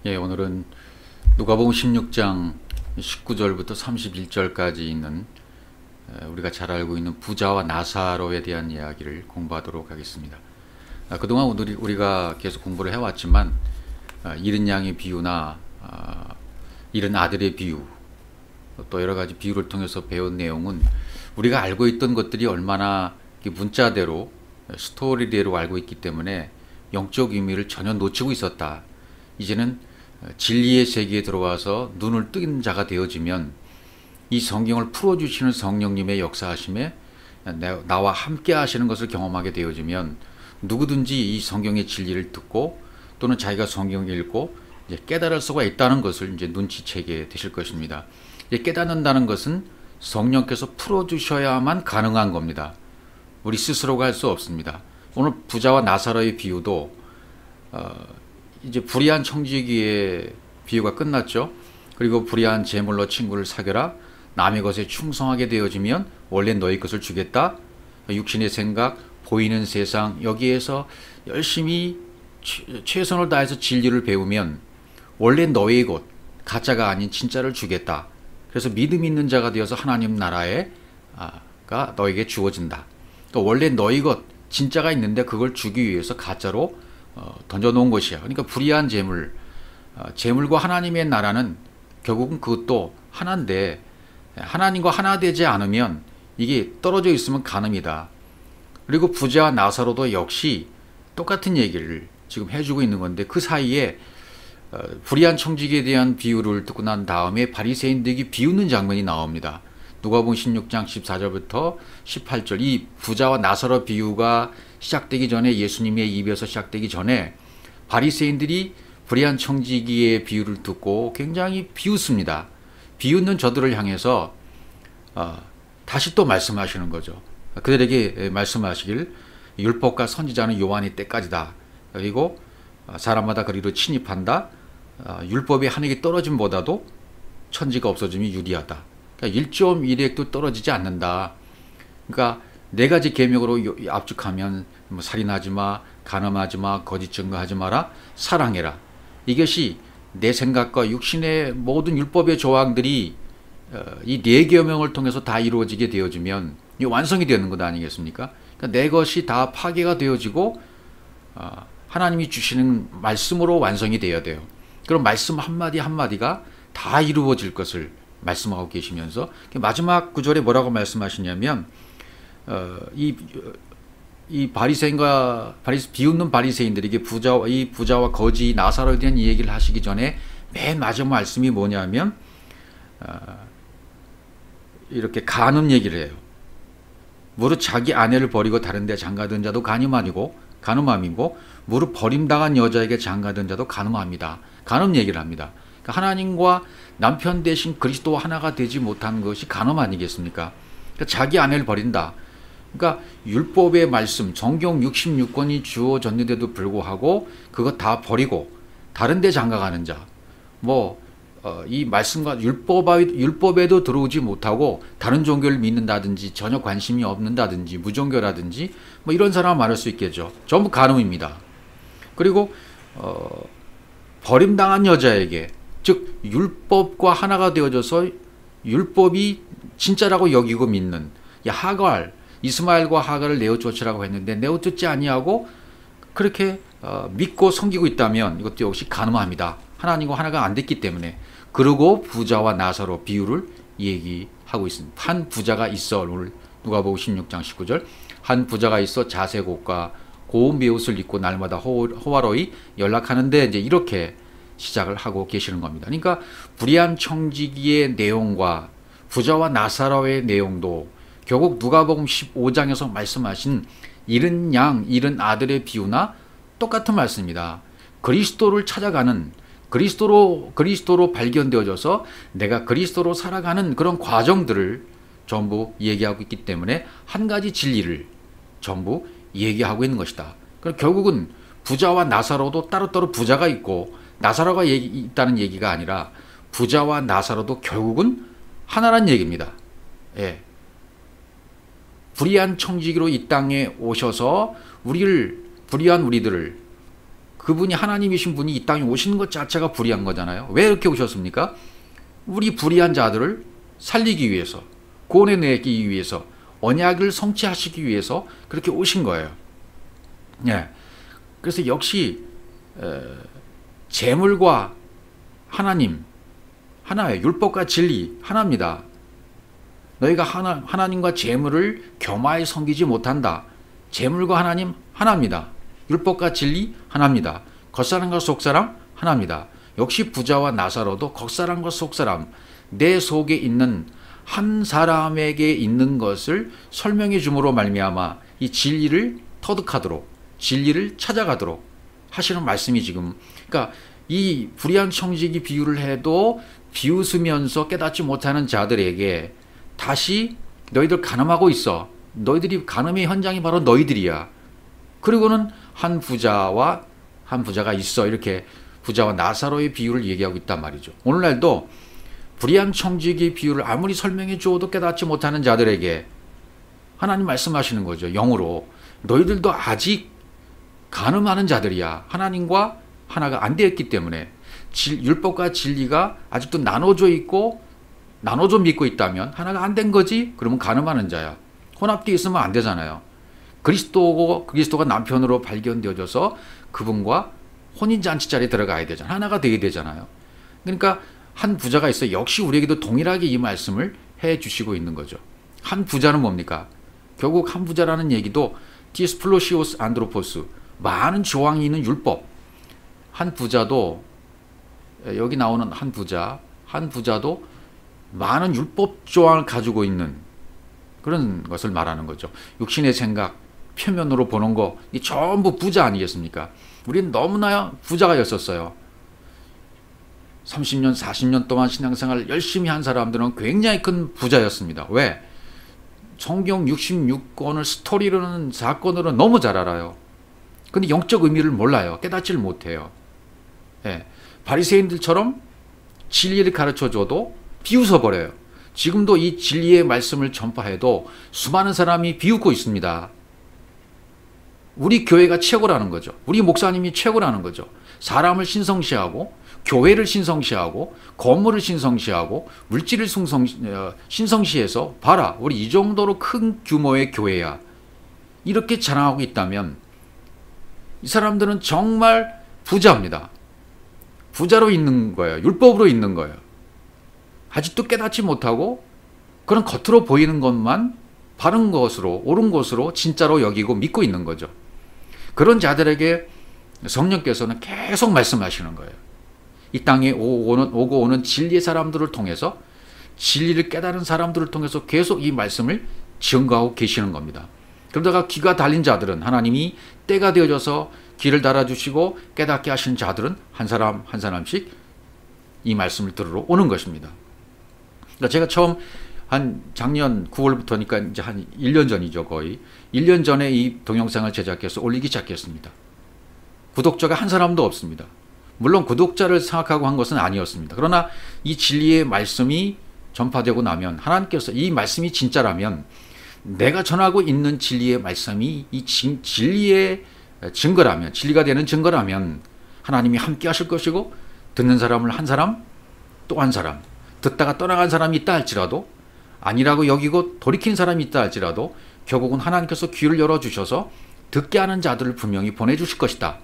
예, 오늘은 누가복음 16장 19절부터 31절까지 있는 우리가 잘 알고 있는 부자와 나사로에 대한 이야기를 공부하도록 하겠습니다. 그동안 우리가 계속 공부를 해왔지만 잃은 양의 비유나 잃은 아들의 비유, 또 여러 가지 비유를 통해서 배운 내용은 우리가 알고 있던 것들이 얼마나 문자대로 스토리대로 알고 있기 때문에 영적 의미를 전혀 놓치고 있었다. 이제는 진리의 세계에 들어와서 눈을 뜬 자가 되어지면 이 성경을 풀어주시는 성령님의 역사하심에 나와 함께 하시는 것을 경험하게 되어지면 누구든지 이 성경의 진리를 듣고 또는 자기가 성경을 읽고 이제 깨달을 수가 있다는 것을 이제 눈치채게 되실 것입니다. 이제 깨닫는다는 것은 성령께서 풀어주셔야만 가능한 겁니다. 우리 스스로가 할 수 없습니다. 오늘 부자와 나사로의 비유도 이제 불의한 청지기의 비유가 끝났죠. 그리고 불의한 재물로 친구를 사겨라. 남의 것에 충성하게 되어지면 원래 너희 것을 주겠다. 육신의 생각, 보이는 세상 여기에서 열심히 최선을 다해서 진리를 배우면 원래 너의 것, 가짜가 아닌 진짜를 주겠다. 그래서 믿음 있는 자가 되어서 하나님 나라가 너에게 주어진다. 또 원래 너의 것, 진짜가 있는데 그걸 주기 위해서 가짜로 던져놓은 것이야. 그러니까 불의한 재물, 재물과 하나님의 나라는 결국은 그것도 하나인데 하나님과 하나 되지 않으면 이게 떨어져 있으면 간음이다. 그리고 부자와 나사로도 역시 똑같은 얘기를 지금 해주고 있는 건데 그 사이에 불의한 청지기에 대한 비유를 듣고 난 다음에 바리새인들이 비웃는 장면이 나옵니다. 누가복음 16장 14절부터 18절 이 부자와 나사로 비유가 시작되기 전에 예수님의 입에서 시작되기 전에 바리새인들이 불의한 청지기의 비유를 듣고 굉장히 비웃습니다. 비웃는 저들을 향해서 다시 또 말씀하시는 거죠. 그들에게 말씀하시길 율법과 선지자는 요한의 때까지다. 그리고 사람마다 그리로 침입한다. 율법이 하늘에 떨어짐보다도 천지가 없어짐이 유리하다. 그러니까 1.1획도 떨어지지 않는다. 그러니까 네 가지 계명으로 압축하면 뭐 살인하지 마, 간음하지 마, 거짓 증거하지 마라, 사랑해라. 이것이 내 생각과 육신의 모든 율법의 조항들이 이 네 계명을 통해서 다 이루어지게 되어지면 이 완성이 되는 것 아니겠습니까? 그러니까 내 것이 다 파괴가 되어지고 하나님이 주시는 말씀으로 완성이 되어야 돼요. 그럼 말씀 한마디 한마디가 다 이루어질 것을 말씀하고 계시면서 마지막 구절에 뭐라고 말씀하시냐면 이 바리새인과 비웃는 바리새인들에게 이 부자와 거지 나사로에 대한 이 얘기를 하시기 전에 맨 마지막 말씀이 뭐냐면 이렇게 간음 얘기를 해요. 무릇 자기 아내를 버리고 다른 데 장가든 자도 간음함이고 무릇 버림당한 여자에게 장가든 자도 간음합니다. 간음 얘기를 합니다. 그러니까 하나님과 남편 대신 그리스도와 하나가 되지 못한 것이 간음 아니겠습니까? 그러니까 자기 아내를 버린다. 그러니까 율법의 말씀, 정경 66권이 주어졌는데도 불구하고 그거 다 버리고 다른 데 장가가는 자, 이 말씀과 율법에도 들어오지 못하고 다른 종교를 믿는다든지 전혀 관심이 없는다든지 무종교라든지 이런 사람 말할 수 있겠죠. 전부 간음입니다. 그리고 버림당한 여자에게 즉 율법과 하나가 되어져서 율법이 진짜라고 여기고 믿는 이스마엘과 하갈을 내어쫓으라고 했는데 내어쫓지 아니하고 그렇게 믿고 섬기고 있다면 이것도 역시 간음합니다. 하나님과 하나가 안 됐기 때문에. 그리고 부자와 나사로 비유를 얘기하고 있습니다. 한 부자가 있어. 오늘 누가복음 16장 19절 한 부자가 있어 자색 옷과 고운 베옷을 입고 날마다 호화로이 연락하는데 이제 이렇게 시작을 하고 계시는 겁니다. 그러니까 불의한 청지기의 내용과 부자와 나사로의 내용도 결국 누가복음 15장에서 말씀하신 잃은 양, 잃은 아들의 비유나 똑같은 말씀입니다. 그리스도를 찾아가는 그리스도로 발견되어져서 내가 그리스도로 살아가는 그런 과정들을 전부 얘기하고 있기 때문에 한 가지 진리를 전부 얘기하고 있는 것이다. 그럼 결국은 부자와 나사로도 따로따로 부자가 있고 나사로가 있다는 얘기가 아니라 부자와 나사로도 결국은 하나란 얘기입니다. 예. 불의한 청지기로 이 땅에 오셔서 불의한 우리들을 그분이 하나님이신 분이 이 땅에 오시는 것 자체가 불의한 거잖아요. 왜 이렇게 오셨습니까? 우리 불의한 자들을 살리기 위해서, 구원해내기 위해서, 언약을 성취하시기 위해서 그렇게 오신 거예요. 예. 그래서 역시 재물과 하나님 하나예요. 율법과 진리 하나입니다. 너희가 하나님과 재물을 겸하여 섬기지 못한다. 재물과 하나님 하나입니다. 율법과 진리 하나입니다. 겉사람과 속사람 하나입니다. 역시 부자와 나사로도 겉사람과 속사람, 내 속에 있는 한 사람에게 있는 것을 설명해 줌으로 말미암아 이 진리를 터득하도록, 진리를 찾아가도록 하시는 말씀이 지금, 그러니까 이 불의한 청지기 비유를 해도 비웃으면서 깨닫지 못하는 자들에게 다시 너희들 간음하고 있어. 너희들이 간음의 현장이 바로 너희들이야. 그리고는 한 부자가 있어. 이렇게 부자와 나사로의 비유를 얘기하고 있단 말이죠. 오늘날도 불의한 청지기 비유를 아무리 설명해 주어도 깨닫지 못하는 자들에게 하나님 말씀하시는 거죠. 영으로. 너희들도 아직 간음하는 자들이야. 하나님과 하나가 안 되었기 때문에 율법과 진리가 아직도 나눠져 있고 나눠져 믿고 있다면 하나가 안 된 거지? 그러면 간음하는 자야. 혼합되어 있으면 안 되잖아요. 그리스도가 남편으로 발견되어져서 그분과 혼인잔치 자리에 들어가야 되잖아요. 하나가 되게 되잖아요. 그러니까 한 부자가 있어요. 역시 우리에게도 동일하게 이 말씀을 해 주시고 있는 거죠. 한 부자는 뭡니까? 결국 한 부자라는 얘기도 디스플로시오스 안드로포스, 많은 조항이 있는 율법. 한 부자도, 여기 나오는 한 부자도 많은 율법 조항을 가지고 있는 그런 것을 말하는 거죠. 육신의 생각, 표면으로 보는 거, 이 전부 부자 아니겠습니까? 우리는 너무나 부자가였었어요. 30년, 40년 동안 신앙생활을 열심히 한 사람들은 굉장히 큰 부자였습니다. 왜? 성경 66권을 스토리로는 사건으로 너무 잘 알아요. 근데 영적 의미를 몰라요. 깨닫지를 못해요. 예. 바리새인들처럼 진리를 가르쳐줘도 비웃어버려요. 지금도 이 진리의 말씀을 전파해도 수많은 사람이 비웃고 있습니다. 우리 교회가 최고라는 거죠. 우리 목사님이 최고라는 거죠. 사람을 신성시하고 교회를 신성시하고 건물을 신성시하고 물질을 신성시해서 봐라, 우리 이 정도로 큰 규모의 교회야. 이렇게 자랑하고 있다면 이 사람들은 정말 부자입니다. 부자로 있는 거예요. 율법으로 있는 거예요. 아직도 깨닫지 못하고 그런 겉으로 보이는 것만 바른 것으로, 옳은 것으로 진짜로 여기고 믿고 있는 거죠. 그런 자들에게 성령께서는 계속 말씀하시는 거예요. 이 땅에 오고 오는 진리의 사람들을 통해서, 진리를 깨달은 사람들을 통해서 계속 이 말씀을 증거하고 계시는 겁니다. 그러다가 귀가 달린 자들은 하나님이 때가 되어져서 귀를 달아주시고 깨닫게 하신 자들은 한 사람 한 사람씩 이 말씀을 들으러 오는 것입니다. 그러니까 제가 처음 한 작년 9월부터니까 이제 한 1년 전이죠. 거의 1년 전에 이 동영상을 제작해서 올리기 시작했습니다. 구독자가 한 사람도 없습니다. 물론 구독자를 생각하고 한 것은 아니었습니다. 그러나 이 진리의 말씀이 전파되고 나면, 하나님께서 이 말씀이 진짜라면, 내가 전하고 있는 진리의 말씀이 이 진리의 증거라면, 진리가 되는 증거라면 하나님이 함께 하실 것이고, 듣는 사람을 한 사람 또 한 사람, 듣다가 떠나간 사람이 있다 할지라도, 아니라고 여기고 돌이킨 사람이 있다 할지라도 결국은 하나님께서 귀를 열어주셔서 듣게 하는 자들을 분명히 보내주실 것이다.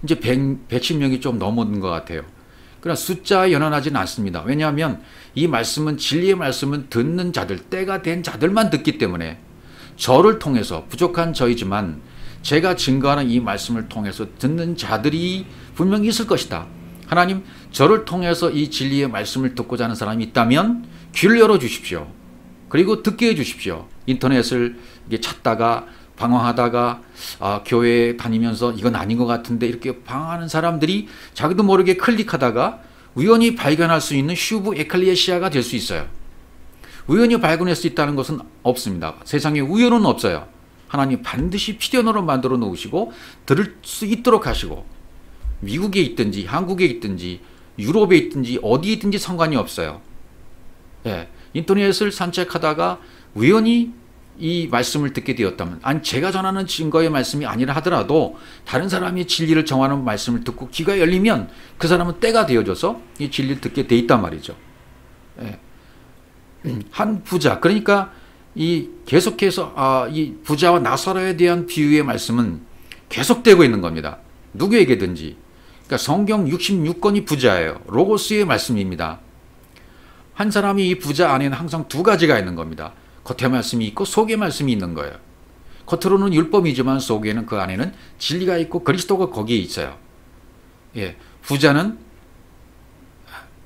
이제 110명이 좀 넘은 것 같아요. 그러나 숫자에 연연하지는 않습니다. 왜냐하면 이 말씀은, 진리의 말씀은 듣는 자들, 때가 된 자들만 듣기 때문에, 저를 통해서, 부족한 저이지만 제가 증거하는 이 말씀을 통해서 듣는 자들이 분명히 있을 것이다. 하나님, 저를 통해서 이 진리의 말씀을 듣고자 하는 사람이 있다면 귀를 열어주십시오. 그리고 듣게 해주십시오. 인터넷을 찾다가 방황하다가 교회에 다니면서 이건 아닌 것 같은데 이렇게 방황하는 사람들이 자기도 모르게 클릭하다가 우연히 발견할 수 있는 슈브 에클레시아가 될 수 있어요. 우연히 발견할 수 있다는 것은 없습니다. 세상에 우연은 없어요. 하나님 반드시 필연으로 만들어 놓으시고 들을 수 있도록 하시고, 미국에 있든지 한국에 있든지 유럽에 있든지 어디에 있든지 상관이 없어요. 예, 인터넷을 산책하다가 우연히 이 말씀을 듣게 되었다면, 아니 제가 전하는 증거의 말씀이 아니라 하더라도 다른 사람이 진리를 정하는 말씀을 듣고 귀가 열리면 그 사람은 때가 되어져서 이 진리를 듣게 돼 있단 말이죠. 예. 한 부자, 그러니까 이 계속해서 이 부자와 나사로에 대한 비유의 말씀은 계속되고 있는 겁니다. 누구에게든지. 그러니까 성경 66권이 부자예요. 로고스의 말씀입니다. 한 사람이 이 부자 안에는 항상 두 가지가 있는 겁니다. 겉에 말씀이 있고 속에 말씀이 있는 거예요. 겉으로는 율법이지만 속에는 그 안에는 진리가 있고 그리스도가 거기에 있어요. 예, 부자는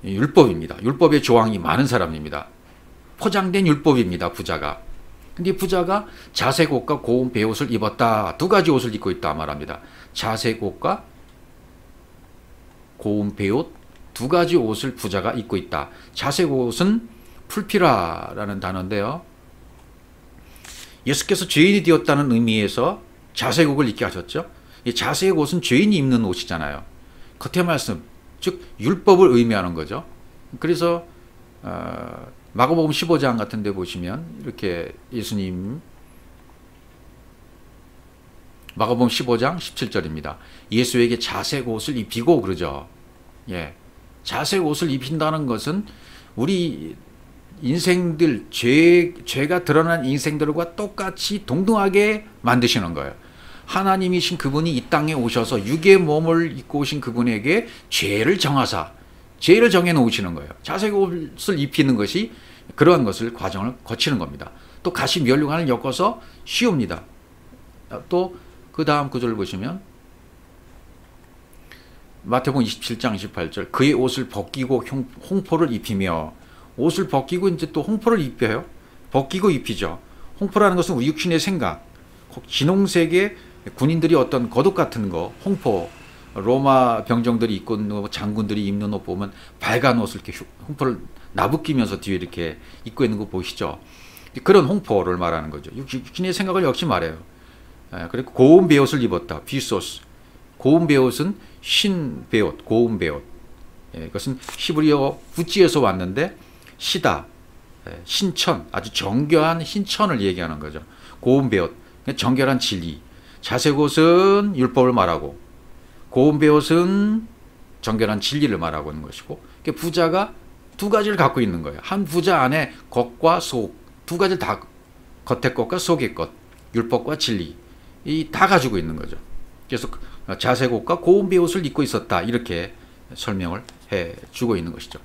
율법입니다. 율법의 조항이 많은 사람입니다. 포장된 율법입니다. 부자가. 근데 부자가 자색 옷과 고운 베옷을 입었다. 두 가지 옷을 입고 있다 말합니다. 자색 옷과 고운 베옷 두 가지 옷을 부자가 입고 있다. 자색 옷은 풀피라라는 단어인데요. 예수께서 죄인이 되었다는 의미에서 자색 옷을 입게 하셨죠. 이 자색 옷은 죄인이 입는 옷이잖아요. 겉의 말씀, 즉 율법을 의미하는 거죠. 그래서 마가복음 15장 같은 데 보시면 이렇게 예수님 마가복음 15장 17절입니다. 예수에게 자색 옷을 입히고 그러죠. 예. 자색 옷을 입힌다는 것은 우리 인생들, 죄가 드러난 인생들과 똑같이 동등하게 만드시는 거예요. 하나님이신 그분이 이 땅에 오셔서 육의 몸을 입고 오신 그분에게 죄를 정하사, 죄를 정해 놓으시는 거예요. 자색 옷을 입히는 것이 그러한 것을 과정을 거치는 겁니다. 또 가시 면류관을 엮어서 씌웁니다. 또 그 다음 구절을 보시면 마태복음 27장 28절 그의 옷을 벗기고 홍포를 입히며, 옷을 벗기고 이제 또 홍포를 입혀요. 벗기고 입히죠. 홍포라는 것은 우리 육신의 생각, 진홍색의 군인들이 어떤 겉옷 같은 거, 홍포, 로마 병정들이 입고 있는 거, 장군들이 입는 옷 보면 빨간 옷을 이렇게 홍포를 나부끼면서 뒤에 이렇게 입고 있는 거 보시죠. 그런 홍포를 말하는 거죠. 육신의 생각을 역시 말해요. 그리고 고운 베옷을 입었다. 비소스. 고운 베옷은 신 베옷, 고운 베옷. 이것은 히브리어 구찌에서 왔는데 시다, 신천, 아주 정교한 신천을 얘기하는 거죠. 고운 베옷, 정결한 진리. 자색 옷은 율법을 말하고 고운 베옷은 정결한 진리를 말하고 있는 것이고, 부자가 두 가지를 갖고 있는 거예요. 한 부자 안에 겉과 속, 두 가지를 다, 겉의 것과 속의 것, 율법과 진리, 이 다 가지고 있는 거죠. 그래서 자색 옷과 고운 베옷을 입고 있었다, 이렇게 설명을 해주고 있는 것이죠.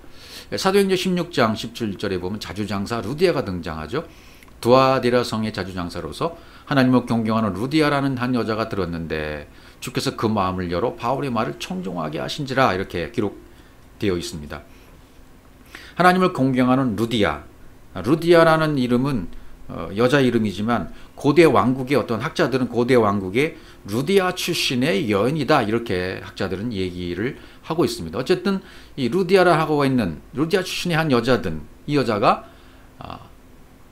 사도행전 16장 17절에 보면 자주장사 루디아가 등장하죠. 두아디라 성의 자주장사로서 하나님을 경경하는 루디아라는 한 여자가 들었는데 주께서 그 마음을 열어 바울의 말을 청종하게 하신지라, 이렇게 기록되어 있습니다. 하나님을 공경하는 루디아, 루디아라는 이름은 여자 이름이지만 고대 왕국의 어떤 학자들은 고대 왕국의 루디아 출신의 여인이다, 이렇게 학자들은 얘기를 하고 있습니다. 어쨌든 이 루디아라 하고 있는 루디아 출신의 한 여자든, 이 여자가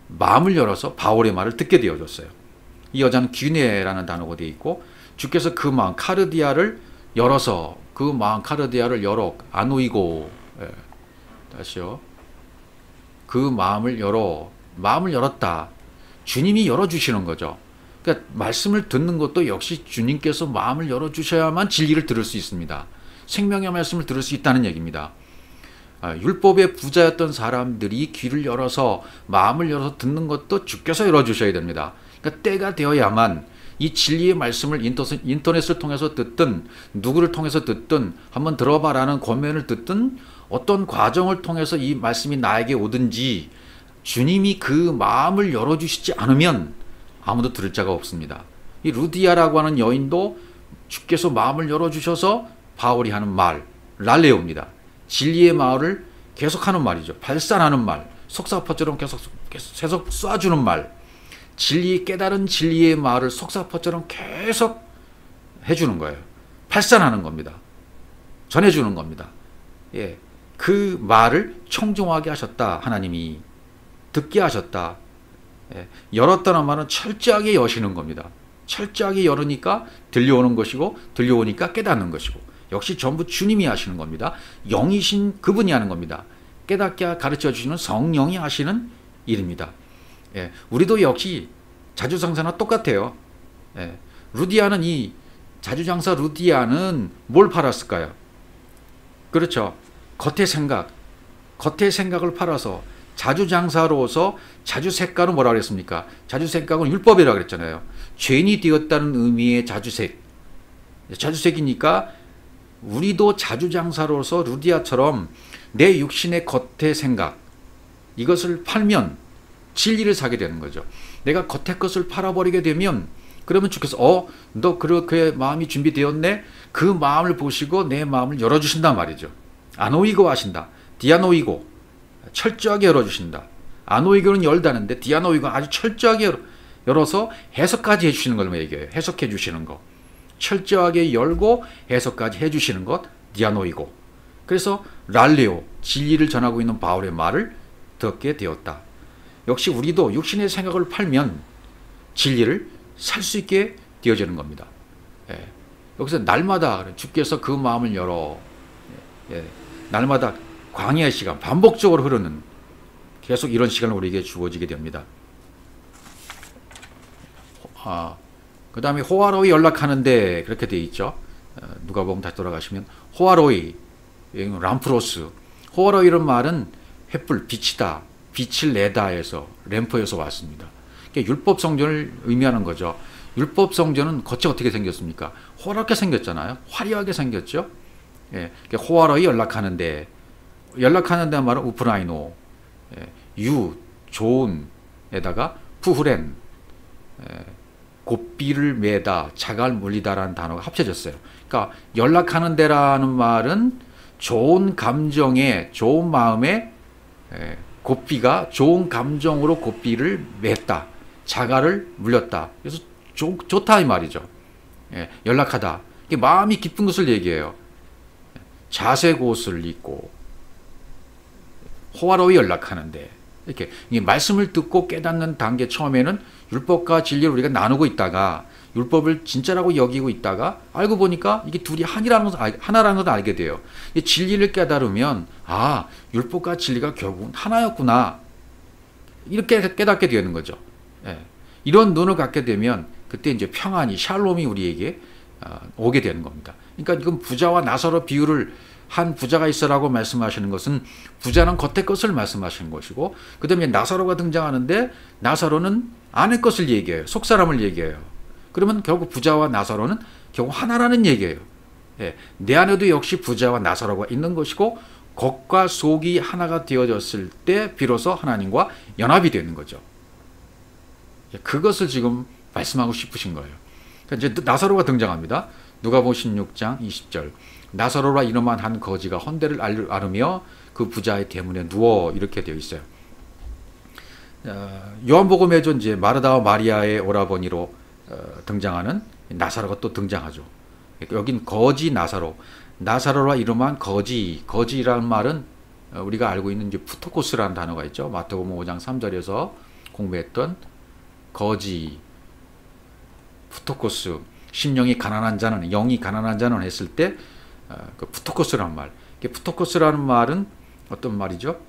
마음을 열어서 바울의 말을 듣게 되어졌어요. 이 여자는 귀네라는 단어가 되어 있고, 주께서 그 마음 카르디아를 열어서, 그 마음 카르디아를 열어, 아노이고, 다시요. 그 마음을 열어, 마음을 열었다. 주님이 열어주시는 거죠. 그러니까 말씀을 듣는 것도 역시 주님께서 마음을 열어주셔야만 진리를 들을 수 있습니다. 생명의 말씀을 들을 수 있다는 얘기입니다. 율법의 부자였던 사람들이 귀를 열어서, 마음을 열어서 듣는 것도 주께서 열어주셔야 됩니다. 그러니까 때가 되어야만 이 진리의 말씀을 인터넷을 통해서 듣든 누구를 통해서 듣든 한번 들어봐라는 권면을 듣든 어떤 과정을 통해서 이 말씀이 나에게 오든지 주님이 그 마음을 열어주시지 않으면 아무도 들을 자가 없습니다. 이 루디아라고 하는 여인도 주께서 마음을 열어주셔서 바울이 하는 말, 랄레오입니다. 진리의 말을 계속하는 말이죠. 발산하는 말, 속사포처럼 계속 쏴주는 말, 깨달은 진리의 말을 속사포처럼 계속 해주는 거예요. 발산하는 겁니다. 전해주는 겁니다. 예, 그 말을 청종하게 하셨다. 하나님이 듣게 하셨다. 예, 열었다는 말은 철저하게 여시는 겁니다. 철저하게 열으니까 들려오는 것이고, 들려오니까 깨닫는 것이고, 역시 전부 주님이 하시는 겁니다. 영이신 그분이 하는 겁니다. 깨닫게 가르쳐 주시는 성령이 하시는 일입니다. 예, 우리도 역시 자주장사나 똑같아요. 예. 루디아는 이 자주장사 루디아는 뭘 팔았을까요? 그렇죠. 겉의 생각을 팔아서 자주장사로서 자주색가는 뭐라 그랬습니까? 자주색가는 율법이라고 그랬잖아요. 죄인이 되었다는 의미의 자주색이니까 우리도 자주장사로서 루디아처럼 내 육신의 겉의 생각 이것을 팔면 진리를 사게 되는 거죠. 내가 겉의 것을 팔아버리게 되면 그러면 주께서 너 그렇게 마음이 준비되었네? 그 마음을 보시고 내 마음을 열어주신단 말이죠. 아노이고 하신다. 디아노이고 철저하게 열어주신다. 아노이고는 열다는데 디아노이고 아주 철저하게 열어서 해석까지 해주시는 걸 얘기해요. 해석해 주시는 거. 철저하게 열고 해석까지 해주시는 것 디아노이고. 그래서 랄레오 진리를 전하고 있는 바울의 말을 듣게 되었다. 역시 우리도 육신의 생각을 팔면 진리를 살 수 있게 되어지는 겁니다. 예. 여기서 날마다 주께서 그 마음을 열어 날마다 광야의 시간 반복적으로 흐르는 계속 이런 시간을 우리에게 주어지게 됩니다. 그 다음에 호아로이 연락하는데 그렇게 되어 있죠. 누가복음 다시 돌아가시면 호아로이 람프로스 호아로이란 말은 횃불 빛이다 빛을 내다에서 램프에서 왔습니다. 율법 성전을 의미하는 거죠. 율법 성전은 겉이 어떻게 생겼습니까? 호락하게 생겼잖아요. 화려하게 생겼죠. 예, 호아로이 연락하는데 말은 우프라이노 좋은에다가 푸후렌 곱비를 매다 자갈 물리다라는 단어가 합쳐졌어요. 그러니까 연락하는 데라는 말은 좋은 감정에 좋은 마음에 곱비가 좋은 감정으로 곱비를 맸다. 자갈을 물렸다. 그래서 좋다 이 말이죠. 연락하다. 마음이 깊은 것을 얘기해요. 자색 옷을 입고 호화로이 연락하는데 이렇게 말씀을 듣고 깨닫는 단계 처음에는 율법과 진리를 우리가 나누고 있다가 율법을 진짜라고 여기고 있다가 알고 보니까 이게 둘이 하나라는 것을 알게 돼요. 이 진리를 깨달으면 율법과 진리가 결국은 하나였구나 이렇게 깨닫게 되는 거죠. 이런 눈을 갖게 되면 그때 이제 평안이 샬롬이 우리에게 오게 되는 겁니다. 그러니까 이건 부자와 나사로 비유를 한 부자가 있어라고 말씀하시는 것은 부자는 겉의 것을 말씀하시는 것이고 그 다음에 나사로가 등장하는데 나사로는 안의 것을 얘기해요. 속사람을 얘기해요. 그러면 결국 부자와 나사로는 결국 하나라는 얘기예요. 내 안에도 역시 부자와 나사로가 있는 것이고 겉과 속이 하나가 되어졌을 때 비로소 하나님과 연합이 되는 거죠. 그것을 지금 말씀하고 싶으신 거예요. 그러니까 이제 나사로가 등장합니다. 누가복음 16장 20절 나사로라 이름한 한 거지가 헌대를 앓으며 그 부자의 대문에 누워 이렇게 되어 있어요. 요한복음에도 이제 마르다와 마리아의 오라버니로 등장하는 나사로가 또 등장하죠. 여긴 거지 나사로라 이름한 거지라는 말은 우리가 알고 있는 이제 푸토코스라는 단어가 있죠. 마태복음 5장 3절에서 공부했던 거지 푸토코스 심령이 가난한 자는 영이 가난한 자는 했을 때 그 푸토코스라는 말. 푸토코스라는 말은 어떤 말이죠?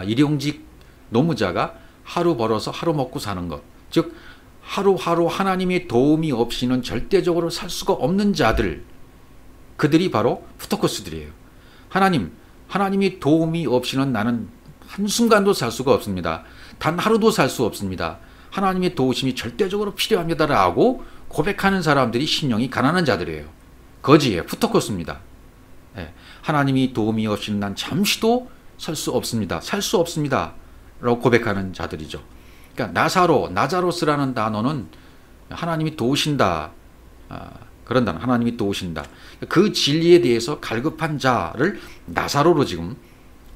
일용직 노무자가 하루 벌어서 하루 먹고 사는 것. 즉 하루하루 하나님의 도움이 없이는 절대적으로 살 수가 없는 자들. 그들이 바로 푸토코스들이에요. 하나님이 도움이 없이는 나는 한순간도 살 수가 없습니다. 단 하루도 살 수 없습니다. 하나님의 도우심이 절대적으로 필요합니다라고 고백하는 사람들이 심령이 가난한 자들이에요. 거지예요. 푸토코스입니다. 하나님이 도움이 없이는 난 잠시도 살 수 없습니다. 살 수 없습니다. 라고 고백하는 자들이죠. 그러니까 나자로스라는 단어는 하나님이 도우신다. 그런 단어, 하나님이 도우신다. 그 진리에 대해서 갈급한 자를 나사로로 지금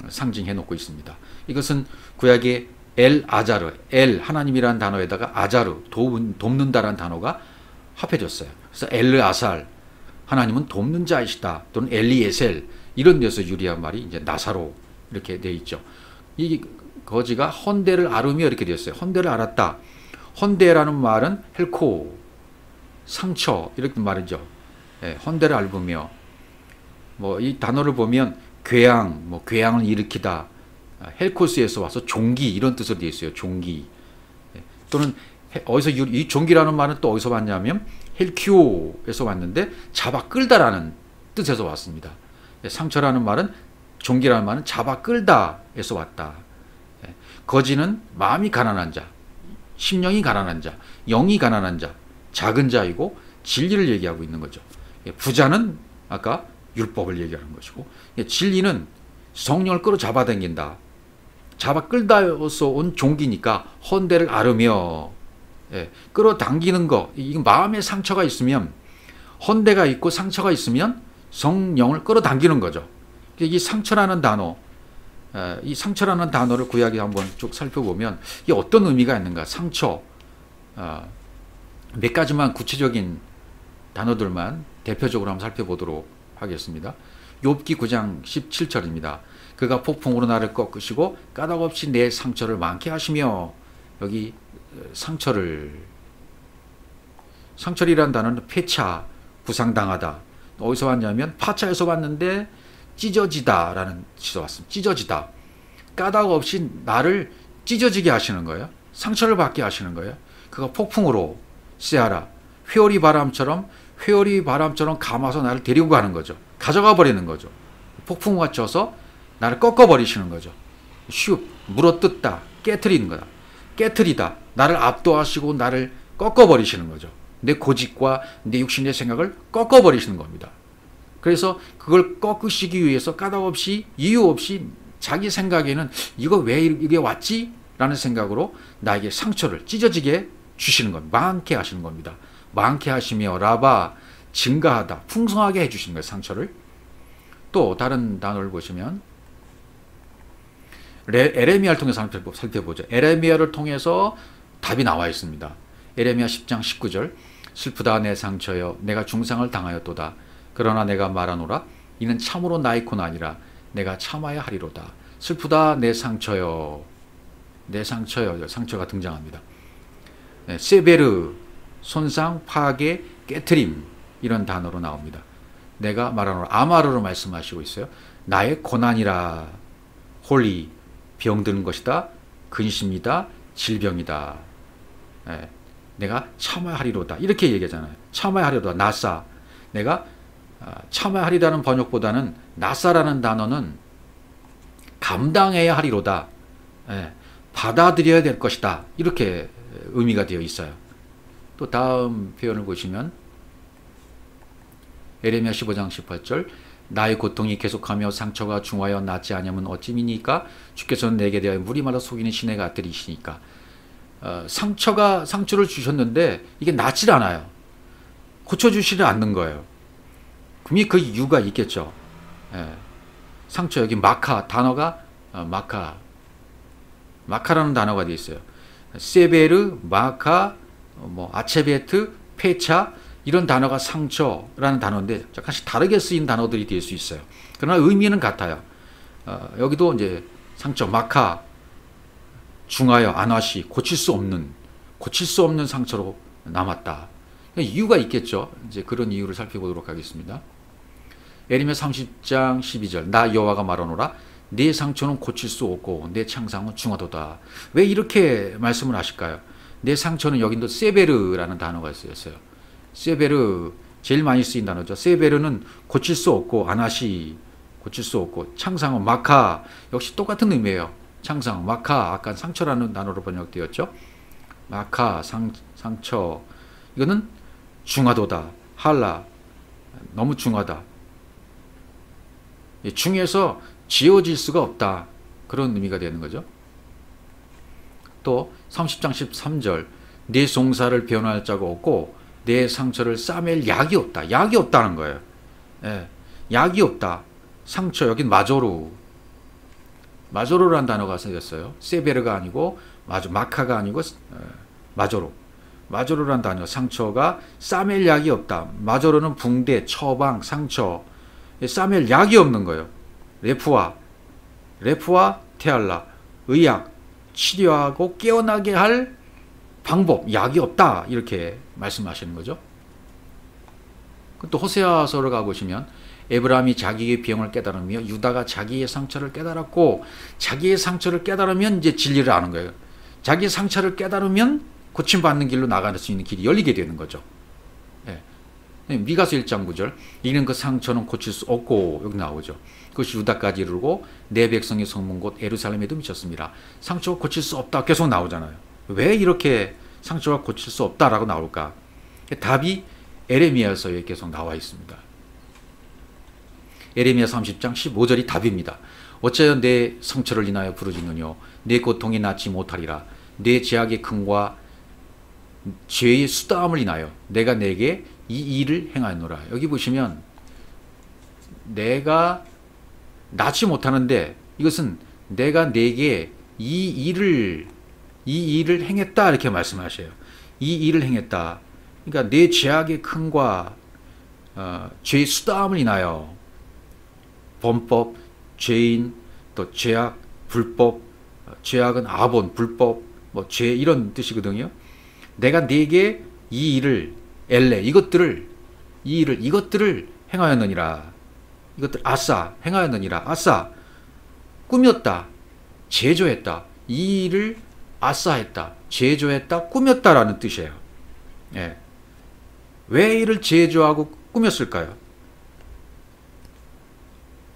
상징해 놓고 있습니다. 이것은 구약의 아자르, 하나님이라는 단어에다가 아자르, 돕는다라는 단어가 합해졌어요. 그래서 아살, 하나님은 돕는 자이시다. 또는 엘리에셀, 이런 데서 유리한 말이 이제 나사로 이렇게 되어 있죠. 이 거지가 헌대를 앓으며 이렇게 되었어요. 헌대를 앓았다. 헌대라는 말은 헬코, 상처 이렇게 말이죠. 헌대를 앓으며 이 단어를 보면 괴양을 일으키다. 헬코스에서 와서 종기 이런 뜻으로 되어 있어요. 종기. 또는 어디서 이 종기라는 말은 또 어디서 왔냐면 헬키오에서 왔는데 잡아 끌다라는 뜻에서 왔습니다. 상처라는 말은 종기라는 말은 잡아 끌다에서 왔다. 거지는 마음이 가난한 자, 심령이 가난한 자, 영이 가난한 자, 작은 자이고 진리를 얘기하고 있는 거죠. 부자는 아까 율법을 얘기하는 것이고, 진리는 성령을 끌어잡아 당긴다. 잡아 끌다에서 온 종기니까 헌대를 앓으며 끌어당기는 거. 이건 마음에 상처가 있으면, 헌대가 있고 상처가 있으면 성령을 끌어당기는 거죠. 이 상처라는 단어, 이 상처라는 단어를 구약에 한번 쭉 살펴보면 이게 어떤 의미가 있는가. 상처, 몇 가지만 구체적인 단어들만 대표적으로 한번 살펴보도록 하겠습니다. 욥기 9장 17절입니다. 그가 폭풍으로 나를 꺾으시고 까닭없이 내 상처를 많게 하시며, 여기 상처리라는 단어는 폐차, 부상당하다. 어디서 왔냐면 파차에서 왔는데 찢어지다라는 뜻에서 왔습니다. 찢어지다. 까닭없이 나를 찢어지게 하시는 거예요. 상처를 받게 하시는 거예요. 그가 폭풍으로 세하라. 회오리 바람처럼 감아서 나를 데리고 가는 거죠. 가져가 버리는 거죠. 폭풍우가 쳐서 나를 꺾어버리시는 거죠. 슉 물어뜯다, 깨트리는 거다. 깨트리다. 나를 압도하시고 나를 꺾어버리시는 거죠. 내 고집과 내 육신의 생각을 꺾어버리시는 겁니다. 그래서 그걸 꺾으시기 위해서 까닭없이 이유 없이 자기 생각에는 이거 왜 이게 왔지? 라는 생각으로 나에게 상처를 찢어지게 주시는 겁니다. 많게 하시는 겁니다. 많게 하시며 라바, 증가하다, 풍성하게 해주시는 거예요. 상처를. 또 다른 단어를 보시면 에레미야를 통해서 살펴보죠. 에레미야를 통해서 답이 나와 있습니다. 에레미야 10장 19절. 슬프다 내 상처여, 내가 중상을 당하였도다. 그러나 내가 말하노라. 이는 참으로 나의 고난이라. 내가 참아야 하리로다. 슬프다 내 상처여. 내 상처여. 상처가 등장합니다. 세베르, 손상, 파괴, 깨트림, 이런 단어로 나옵니다. 내가 말하노라. 아마르로 말씀하시고 있어요. 나의 고난이라. 홀리, 병드는 것이다. 근심이다. 질병이다. 내가 참아야 하리로다. 이렇게 얘기하잖아요. 참아야 하리로다. 나사. 내가 참아야 하리다는 번역보다는 나사라는 단어는 감당해야 하리로다. 받아들여야 될 것이다. 이렇게 의미가 되어 있어요. 또 다음 표현을 보시면 에레미야 15장 18절. 나의 고통이 계속하며 상처가 중하여 낫지 않으면 어찌미니까? 주께서는 내게 대하여 물이 말라 속이는 신의 아들이시니까. 상처를 주셨는데 이게 낫질 않아요. 고쳐주시지 않는 거예요. 분명히 그 이유가 있겠죠. 상처, 여기 마카, 단어가 마카라는 단어가 되어 있어요. 세베르, 마카, 아체베트, 페차, 이런 단어가 상처라는 단어인데 약간씩 다르게 쓰인 단어들이 될 수 있어요. 그러나 의미는 같아요. 여기도 이제 상처, 마카, 중하여, 안화시, 고칠 수 없는 상처로 남았다. 이유가 있겠죠. 이제 그런 이유를 살펴보도록 하겠습니다. 에레미야 30장 12절. 나 여호와가 말하노라. 내 상처는 고칠 수 없고 내 창상은 중하도다. 왜 이렇게 말씀을 하실까요? 내 상처는 여기도 세베르라는 단어가 쓰였어요. 세베르, 제일 많이 쓰인 단어죠. 세베르는 고칠 수 없고, 안하시, 고칠 수 없고, 창상은 마카, 역시 똑같은 의미예요. 창상, 마카, 아까 상처라는 단어로 번역되었죠. 마카, 상처. 이거는 중하도다. 할라, 너무 중하다. 중해서 지워질 수가 없다. 그런 의미가 되는 거죠. 또 30장 13절. 내 송사를 변호할 자가 없고 내 상처를 싸맬 약이 없다. 약이 없다는 거예요. 약이 없다. 상처, 여긴 마조로라는 단어가 쓰였어요. 세베르가 아니고 마카가 아니고 마조로라는 단어. 상처가 싸맬 약이 없다. 마조로는 붕대, 처방, 상처. 싸맬 약이 없는 거예요. 레프와 테알라, 의약, 치료하고 깨어나게 할 방법, 약이 없다. 이렇게 말씀하시는 거죠. 또 호세아서를 가보시면 에브라임이 자기의 병을 깨달으며 유다가 자기의 상처를 깨달았고, 자기의 상처를 깨달으면 이제 진리를 아는 거예요. 자기의 상처를 깨달으면 고침받는 길로 나갈 수 있는 길이 열리게 되는 거죠. 예. 미가서 1장 9절 이는 그 상처는 고칠 수 없고 여기 나오죠. 그것이 유다까지 이르고 내 백성의 성문 곧 예루살렘에도 미쳤습니다. 상처가 고칠 수 없다 계속 나오잖아요. 왜 이렇게 상처가 고칠 수 없다라고 나올까? 답이 에레미야서에 계속 나와 있습니다. 에레미야 30장 15절이 답입니다. 어찌하여 내 상처를 인하여 부르짖느뇨 내 고통이 낫지 못하리라. 내 죄악의 큰과 죄의 수다함을 인하여 내가 내게 이 일을 행하노라. 여기 보시면 내가 낫지 못하는데 이것은 내가 내게 이 일을 행했다 이렇게 말씀하셔요. 이 일을 행했다. 그러니까 내 죄악의 큰과 죄의 수다함을 인하여 범법, 죄인, 또 죄악, 불법, 죄악은 아본, 불법, 뭐 죄 이런 뜻이거든요. 내가 네게 이 일을 엘레 이것들을 행하였느니라. 이것들 아싸 행하였느니라. 아싸 꾸몄다, 제조했다. 이 일을 아싸했다, 제조했다, 꾸몄다라는 뜻이에요. 예. 왜 이를 제조하고 꾸몄을까요?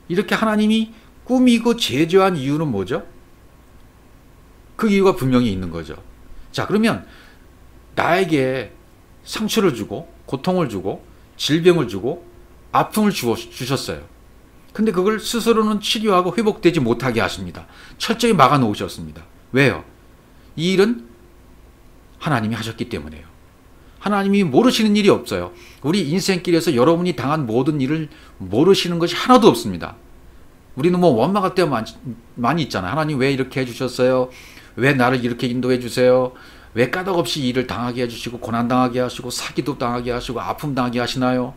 이렇게 하나님이 꾸미고 제조한 이유는 뭐죠? 그 이유가 분명히 있는 거죠. 자, 그러면 나에게 상처를 주고 고통을 주고 질병을 주고 아픔을 주셨어요. 근데 그걸 스스로는 치료하고 회복되지 못하게 하십니다. 철저히 막아 놓으셨습니다. 왜요? 이 일은 하나님이 하셨기 때문에요. 하나님이 모르시는 일이 없어요. 우리 인생길에서 여러분이 당한 모든 일을 모르시는 것이 하나도 없습니다. 우리는 뭐 원망할 때가 많이 있잖아요. 하나님 왜 이렇게 해주셨어요? 왜 나를 이렇게 인도해 주세요? 왜 까닭없이 일을 당하게 해주시고 고난당하게 하시고 사기도 당하게 하시고 아픔 당하게 하시나요?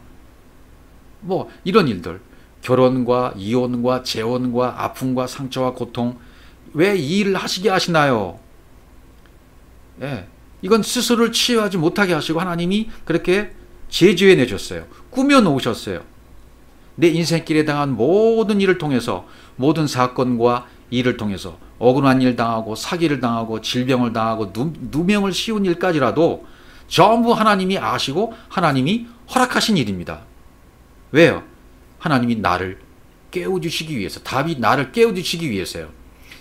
뭐 이런 일들, 결혼과 이혼과 재혼과 아픔과 상처와 고통, 왜 이 일을 하시게 하시나요? 예, 이건 스스로를 치유하지 못하게 하시고 하나님이 그렇게 제조해 내셨어요. 꾸며 놓으셨어요. 내 인생길에 당한 모든 일을 통해서, 모든 사건과 일을 통해서 억울한 일 당하고 사기를 당하고 질병을 당하고 누명을 씌운 일까지라도 전부 하나님이 아시고 하나님이 허락하신 일입니다. 왜요? 하나님이 나를 깨워주시기 위해서, 답이 나를 깨워주시기 위해서요.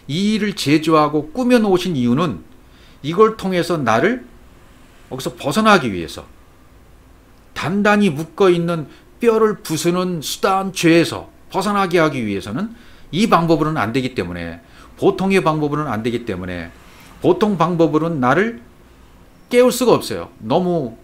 이 일을 제조하고 꾸며 놓으신 이유는 이걸 통해서 나를 거기서 벗어나기 위해서, 단단히 묶어있는 뼈를 부수는 수다한 죄에서 벗어나게 하기 위해서는 이 방법으로는 안 되기 때문에, 보통의 방법으로는 안 되기 때문에, 보통 방법으로는 나를 깨울 수가 없어요. 너무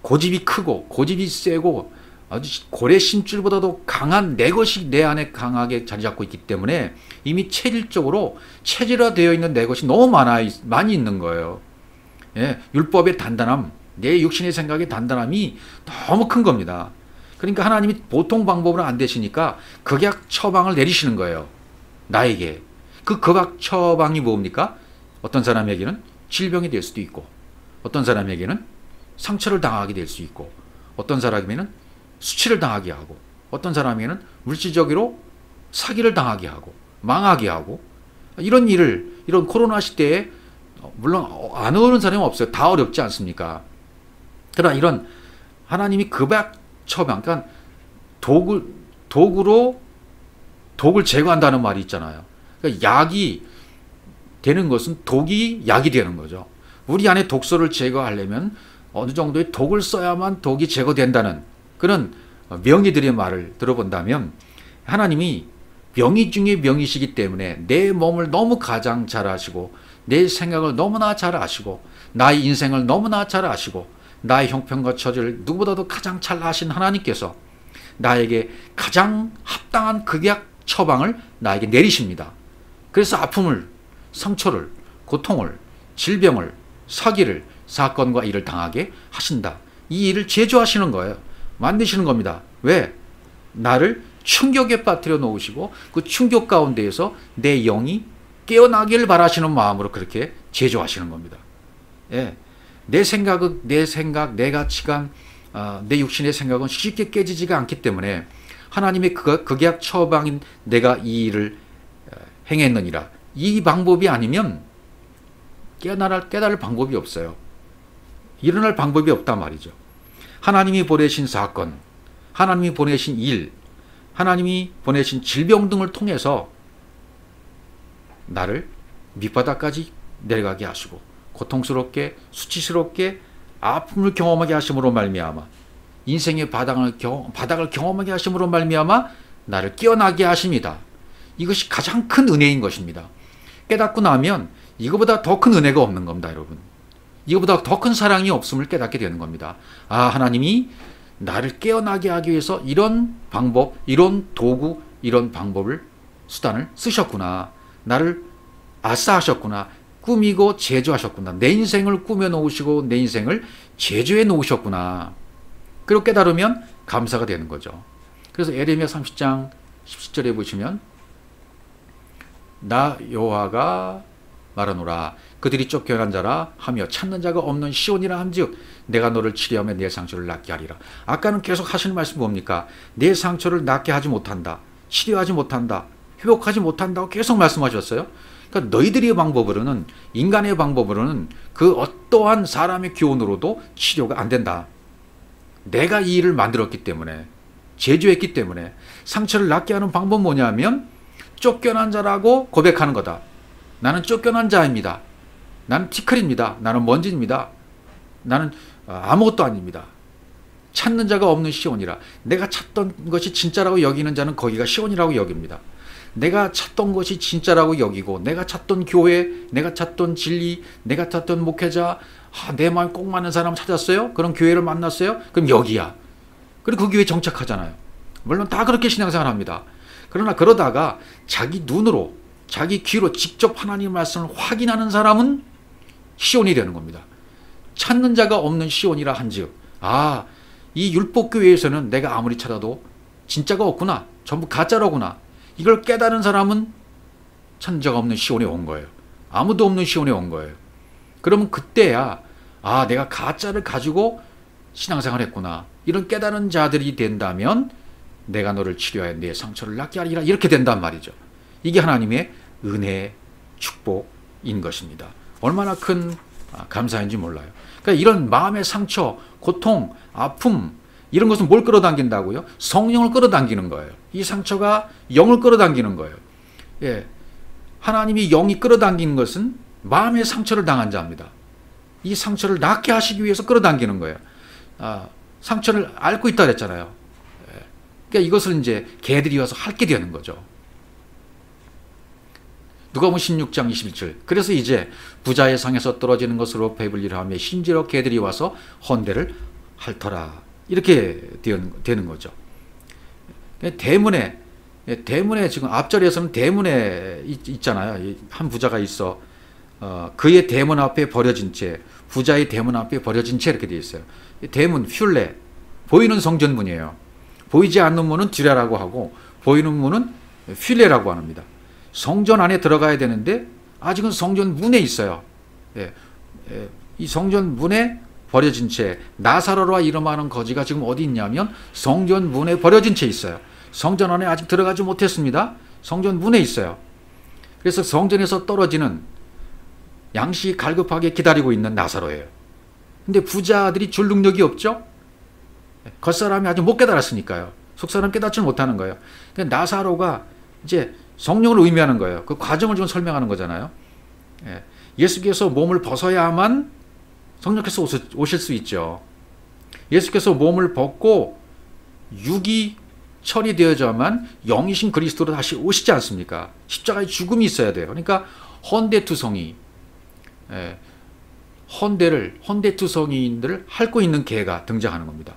고집이 크고 고집이 세고 아주 고래 심줄보다도 강한 내 것이 내 안에 강하게 자리 잡고 있기 때문에 이미 체질적으로 체질화되어 있는 내 것이 너무 많이 있는 거예요. 예, 율법의 단단함, 내 육신의 생각의 단단함이 너무 큰 겁니다. 그러니까 하나님이 보통 방법으로는 안 되시니까 극약 처방을 내리시는 거예요. 나에게. 그 극약 처방이 뭡니까? 어떤 사람에게는 질병이 될 수도 있고, 어떤 사람에게는 상처를 당하게 될 수 있고, 어떤 사람에게는 수치를 당하게 하고, 어떤 사람에게는 물질적으로 사기를 당하게 하고 망하게 하고, 이런 일을, 이런 코로나 시대에 물론 안 어려운 사람은 없어요. 다 어렵지 않습니까? 그러나 이런 하나님이 극약 처방, 그러니까 독을 제거한다는 말이 있잖아요. 그러니까 약이 되는 것은 독이 약이 되는 거죠. 우리 안에 독소를 제거하려면 어느 정도의 독을 써야만 독이 제거된다는 그런 명의들의 말을 들어본다면, 하나님이 명의 중에 명의시기 때문에 내 몸을 너무 가장 잘 아시고, 내 생각을 너무나 잘 아시고, 나의 인생을 너무나 잘 아시고, 나의 형편과 처지를 누구보다도 가장 잘 아신 하나님께서 나에게 가장 합당한 극약 처방을 나에게 내리십니다. 그래서 아픔을, 상처를, 고통을, 질병을, 사기를, 사건과 일을 당하게 하신다. 이 일을 제조하시는 거예요. 만드시는 겁니다. 왜? 나를 충격에 빠뜨려 놓으시고 그 충격 가운데에서 내 영이 깨어나기를 바라시는 마음으로 그렇게 제조하시는 겁니다. 예. 내 생각, 내 가치관, 내 육신의 생각은 쉽게 깨지지가 않기 때문에 하나님의 극약 처방인 내가 이 일을 행했느니라. 이 방법이 아니면 깨달을 방법이 없어요. 일어날 방법이 없단 말이죠. 하나님이 보내신 사건, 하나님이 보내신 일, 하나님이 보내신 질병 등을 통해서 나를 밑바닥까지 내려가게 하시고 고통스럽게 수치스럽게 아픔을 경험하게 하심으로 말미암아 인생의 바닥을 경험하게 하심으로 말미암아 나를 깨어나게 하십니다. 이것이 가장 큰 은혜인 것입니다. 깨닫고 나면 이거보다 더 큰 은혜가 없는 겁니다, 여러분. 이거보다 더 큰 사랑이 없음을 깨닫게 되는 겁니다. 아, 하나님이 나를 깨어나게 하기 위해서 이런 방법, 이런 도구, 이런 방법을, 수단을 쓰셨구나. 나를 아싸하셨구나. 꾸미고 제조하셨구나. 내 인생을 꾸며 놓으시고 내 인생을 제조해 놓으셨구나. 그리고 깨달으면 감사가 되는 거죠. 그래서 에레미야 30장 17절에 보시면 나 여호와가 말하노라. 그들이 쫓겨난 자라 하며 찾는 자가 없는 시온이라 한즉 내가 너를 치료하며 내 상처를 낫게 하리라. 아까는 계속 하시는 말씀 뭡니까? 내 상처를 낫게 하지 못한다. 치료하지 못한다. 회복하지 못한다고 계속 말씀하셨어요. 그러니까 너희들의 방법으로는, 인간의 방법으로는 그 어떠한 사람의 교훈으로도 치료가 안 된다. 내가 이 일을 만들었기 때문에, 제조했기 때문에. 상처를 낫게 하는 방법 뭐냐면 쫓겨난 자라고 고백하는 거다. 나는 쫓겨난 자입니다. 나는 티끌입니다. 나는 먼지입니다. 나는 아무것도 아닙니다. 찾는 자가 없는 시온이라. 내가 찾던 것이 진짜라고 여기는 자는 거기가 시온이라고 여깁니다. 내가 찾던 것이 진짜라고 여기고 내가 찾던 교회, 내가 찾던 진리, 내가 찾던 목회자, 내 마음 꼭 맞는 사람 찾았어요? 그런 교회를 만났어요? 그럼 여기야. 그리고 그 교회에 정착하잖아요. 물론 다 그렇게 신앙생활 합니다. 그러나 그러다가 자기 눈으로, 자기 귀로 직접 하나님의 말씀을 확인하는 사람은 시온이 되는 겁니다. 찾는 자가 없는 시온이라 한즉, 아, 이 율법교회에서는 내가 아무리 찾아도 진짜가 없구나. 전부 가짜로구나. 이걸 깨달은 사람은 찾는 자가 없는 시온에 온 거예요. 아무도 없는 시온에 온 거예요. 그러면 그때야, 아, 내가 가짜를 가지고 신앙생활 했구나. 이런 깨달은 자들이 된다면 내가 너를 치료하여 내 상처를 낫게 하리라. 이렇게 된단 말이죠. 이게 하나님의 은혜, 축복인 것입니다. 얼마나 큰 감사인지 몰라요. 그러니까 이런 마음의 상처, 고통, 아픔, 이런 것은 뭘 끌어당긴다고요? 성령을 끌어당기는 거예요. 이 상처가 영을 끌어당기는 거예요. 예. 하나님이 영이 끌어당기는 것은 마음의 상처를 당한 자입니다. 이 상처를 낫게 하시기 위해서 끌어당기는 거예요. 상처를 앓고 있다 그랬잖아요. 예. 그러니까 이것을 이제 개들이 와서 핥게 되는 거죠. 누가복음 16장 21절. 그래서 이제 부자의 상에서 떨어지는 것으로 배불리라 하며 심지어 개들이 와서 헌대를 핥더라. 이렇게 되는 거죠. 대문에 지금 앞절에서는 대문에 있잖아요. 한 부자가 있어. 그의 대문 앞에 버려진 채, 부자의 대문 앞에 버려진 채 이렇게 되어 있어요. 대문, 퓰레, 보이는 성전문이에요. 보이지 않는 문은 듀라라고 하고 보이는 문은 퓰레라고 합니다. 성전 안에 들어가야 되는데 아직은 성전 문에 있어요. 이 성전 문에 버려진 채, 나사로라 이름하는 거지가 지금 어디 있냐면 성전 문에 버려진 채 있어요. 성전 안에 아직 들어가지 못했습니다. 성전 문에 있어요. 그래서 성전에서 떨어지는 양식이 갈급하게 기다리고 있는 나사로예요. 근데 부자들이 줄 능력이 없죠. 겉사람이 아직 못 깨달았으니까요. 속사람 깨닫지 못하는 거예요. 나사로가 이제 성령을 의미하는 거예요. 그 과정을 좀 설명하는 거잖아요. 예수께서 몸을 벗어야만 성령께서 오실 수 있죠. 예수께서 몸을 벗고 육이 처리되어야만 영이신 그리스도로 다시 오시지 않습니까? 십자가의 죽음이 있어야 돼요. 그러니까 헌대투성이, 헌대투성이인들을 핥고 있는 개가 등장하는 겁니다.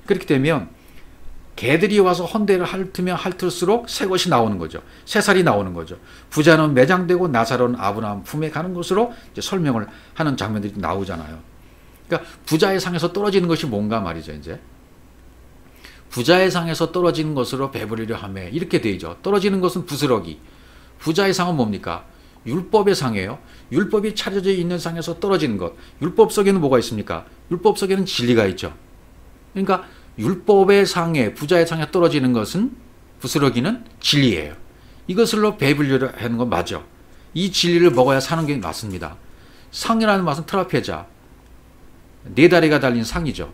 그렇게 되면 개들이 와서 헌대를 핥으면 핥을수록 새 것이 나오는 거죠. 새살이 나오는 거죠. 부자는 매장되고 나사로는 아브라함 품에 가는 것으로 이제 설명을 하는 장면들이 나오잖아요. 그러니까 부자의 상에서 떨어지는 것이 뭔가 말이죠. 이제 부자의 상에서 떨어지는 것으로 배부리려 하며 이렇게 되죠. 떨어지는 것은 부스러기. 부자의 상은 뭡니까? 율법의 상이에요. 율법이 차려져 있는 상에서 떨어지는 것. 율법 속에는 뭐가 있습니까? 율법 속에는 진리가 있죠. 그러니까 율법의 상에, 부자의 상에 떨어지는 것은, 부스러기는 진리예요. 이것으로 배불리려 하는 건 맞죠. 이 진리를 먹어야 사는 게 맞습니다. 상이라는 말은 트라페자, 네 다리가 달린 상이죠.